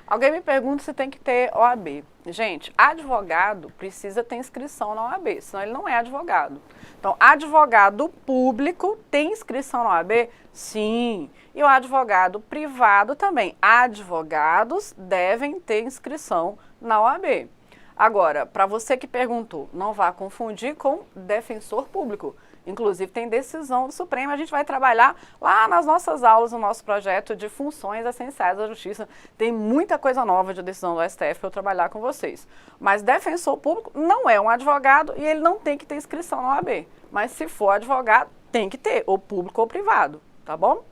Alguém me pergunta se tem que ter OAB. Gente, advogado precisa ter inscrição na OAB, senão ele não é advogado. Então, advogado público tem inscrição na OAB? Sim. E o advogado privado também. Advogados devem ter inscrição na OAB. Agora, para você que perguntou, não vá confundir com defensor público. Inclusive, tem decisão do Supremo, a gente vai trabalhar lá nas nossas aulas, no nosso projeto de funções essenciais da Justiça. Tem muita coisa nova de decisão do STF para eu trabalhar com vocês. Mas defensor público não é um advogado e ele não tem que ter inscrição na OAB. Mas se for advogado, tem que ter, ou público ou privado, tá bom?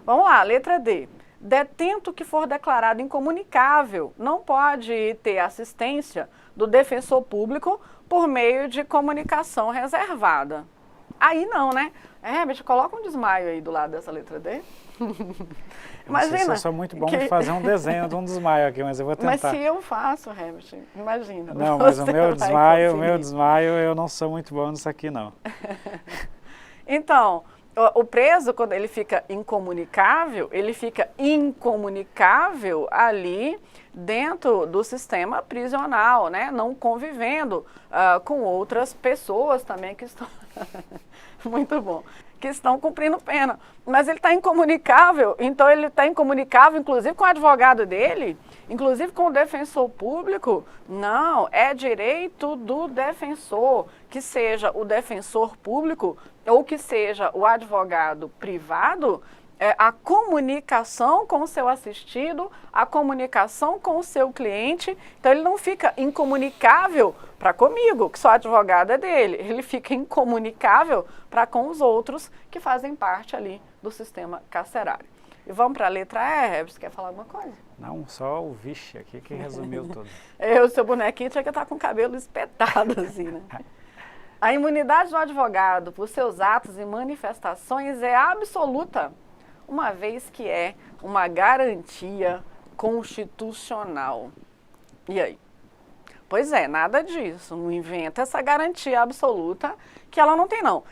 Vamos lá, letra D. Detento que for declarado incomunicável não pode ter assistência do defensor público por meio de comunicação reservada. Aí não, né? Herbert, coloca um desmaio aí do lado dessa letra D. Imagina. Eu sou muito bom de fazer um desenho de um desmaio aqui, mas eu vou tentar. Mas se eu faço, Herbert, imagina. Não, mas o meu desmaio, eu não sou muito bom nisso aqui, não. Então, o preso, quando ele fica incomunicável ali dentro do sistema prisional, né? Não convivendo com outras pessoas também que estão... Muito bom. Que estão cumprindo pena. Mas ele está incomunicável, então ele está incomunicável, inclusive com o advogado dele, inclusive com o defensor público. Não, é direito do defensor, que seja o defensor público ou que seja o advogado privado, a comunicação com o seu assistido, a comunicação com o seu cliente. Então ele não fica incomunicável para comigo, que sou advogada dele, ele fica incomunicável para com os outros que fazem parte ali do sistema carcerário. E vamos para a letra E, Herbert, você quer falar alguma coisa? Não, só o vixe aqui que resumiu tudo. O seu bonequinho tinha que estar com o cabelo espetado assim, né? A imunidade do advogado por seus atos e manifestações é absoluta, uma vez que é uma garantia constitucional. E aí? Pois é, nada disso, não inventa essa garantia absoluta que ela não tem, não.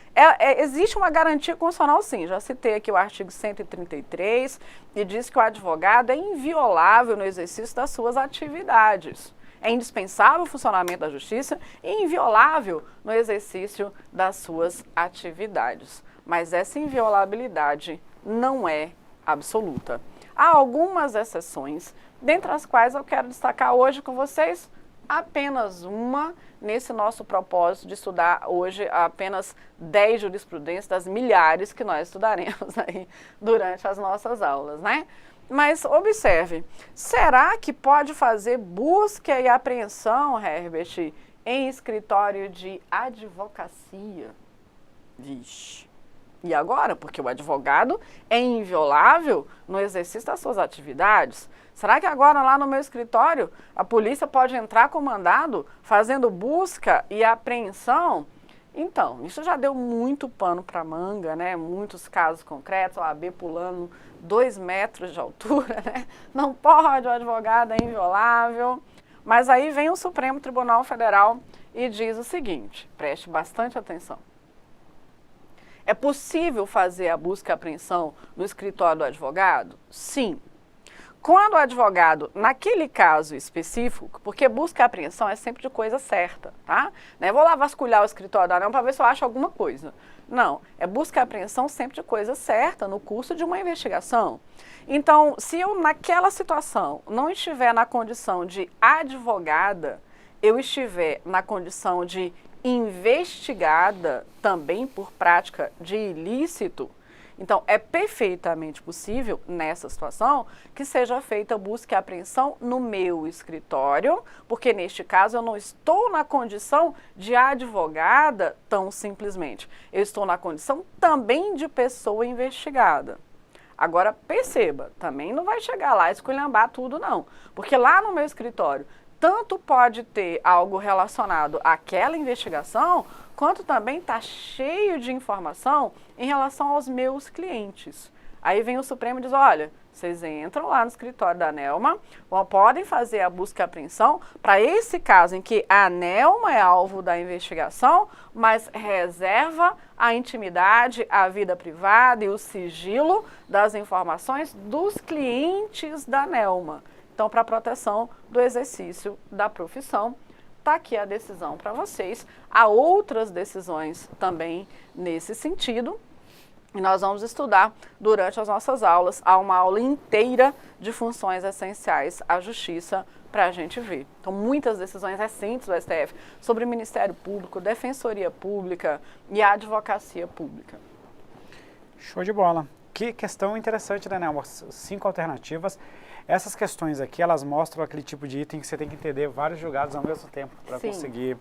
Existe uma garantia constitucional, sim, já citei aqui o artigo 133 e diz que o advogado é inviolável no exercício das suas atividades. É indispensável o funcionamento da justiça e inviolável no exercício das suas atividades. Mas essa inviolabilidade não é absoluta. Há algumas exceções, dentre as quais eu quero destacar hoje com vocês apenas uma, nesse nosso propósito de estudar hoje apenas 10 jurisprudências das milhares que nós estudaremos aí durante as nossas aulas, né? Mas observe, será que pode fazer busca e apreensão, Herbert, em escritório de advocacia? Vixe. E agora? Porque o advogado é inviolável no exercício das suas atividades. Será que agora lá no meu escritório a polícia pode entrar com mandado fazendo busca e apreensão? Então, isso já deu muito pano para manga, né? Muitos casos concretos, o OAB pulando 2 metros de altura, né? Não pode, o advogado é inviolável. Mas aí vem o Supremo Tribunal Federal e diz o seguinte, preste bastante atenção. É possível fazer a busca e apreensão no escritório do advogado? Sim. Quando o advogado, naquele caso específico, porque busca e apreensão é sempre de coisa certa, tá? Não é vou lá vasculhar o escritório da ANEL para ver se eu acho alguma coisa. Não, é busca e apreensão sempre de coisa certa no curso de uma investigação. Então, se eu naquela situação não estiver na condição de advogada, eu estiver na condição de investigada também por prática de ilícito, então, é perfeitamente possível, nessa situação, que seja feita busca e apreensão no meu escritório, porque neste caso eu não estou na condição de advogada tão simplesmente. Eu estou na condição também de pessoa investigada. Agora, perceba, também não vai chegar lá e esculhambar tudo, não. Porque lá no meu escritório, tanto pode ter algo relacionado àquela investigação, quanto também está cheio de informação em relação aos meus clientes. Aí vem o Supremo e diz, olha, vocês entram lá no escritório da ANELMA, podem fazer a busca e apreensão para esse caso em que a ANELMA é alvo da investigação, mas reserva a intimidade, a vida privada e o sigilo das informações dos clientes da ANELMA. Então, para a proteção do exercício da profissão, está aqui a decisão para vocês. Há outras decisões também nesse sentido. E nós vamos estudar durante as nossas aulas. Há uma aula inteira de funções essenciais à justiça para a gente ver. Então, muitas decisões recentes do STF sobre o Ministério Público, Defensoria Pública e a Advocacia Pública. Show de bola. Que questão interessante, né, Nelma? 5 alternativas. Essas questões aqui, elas mostram aquele tipo de item que você tem que entender vários julgados ao mesmo tempo para conseguir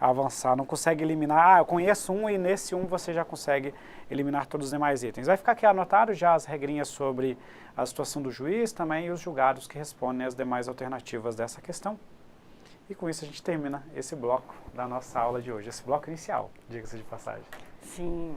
avançar. Não consegue eliminar, eu conheço um e nesse um você já consegue eliminar todos os demais itens. Vai ficar aqui anotado já as regrinhas sobre a situação do juiz também e os julgados que respondem às demais alternativas dessa questão. E com isso a gente termina esse bloco da nossa aula de hoje, esse bloco inicial, diga-se de passagem. Sim.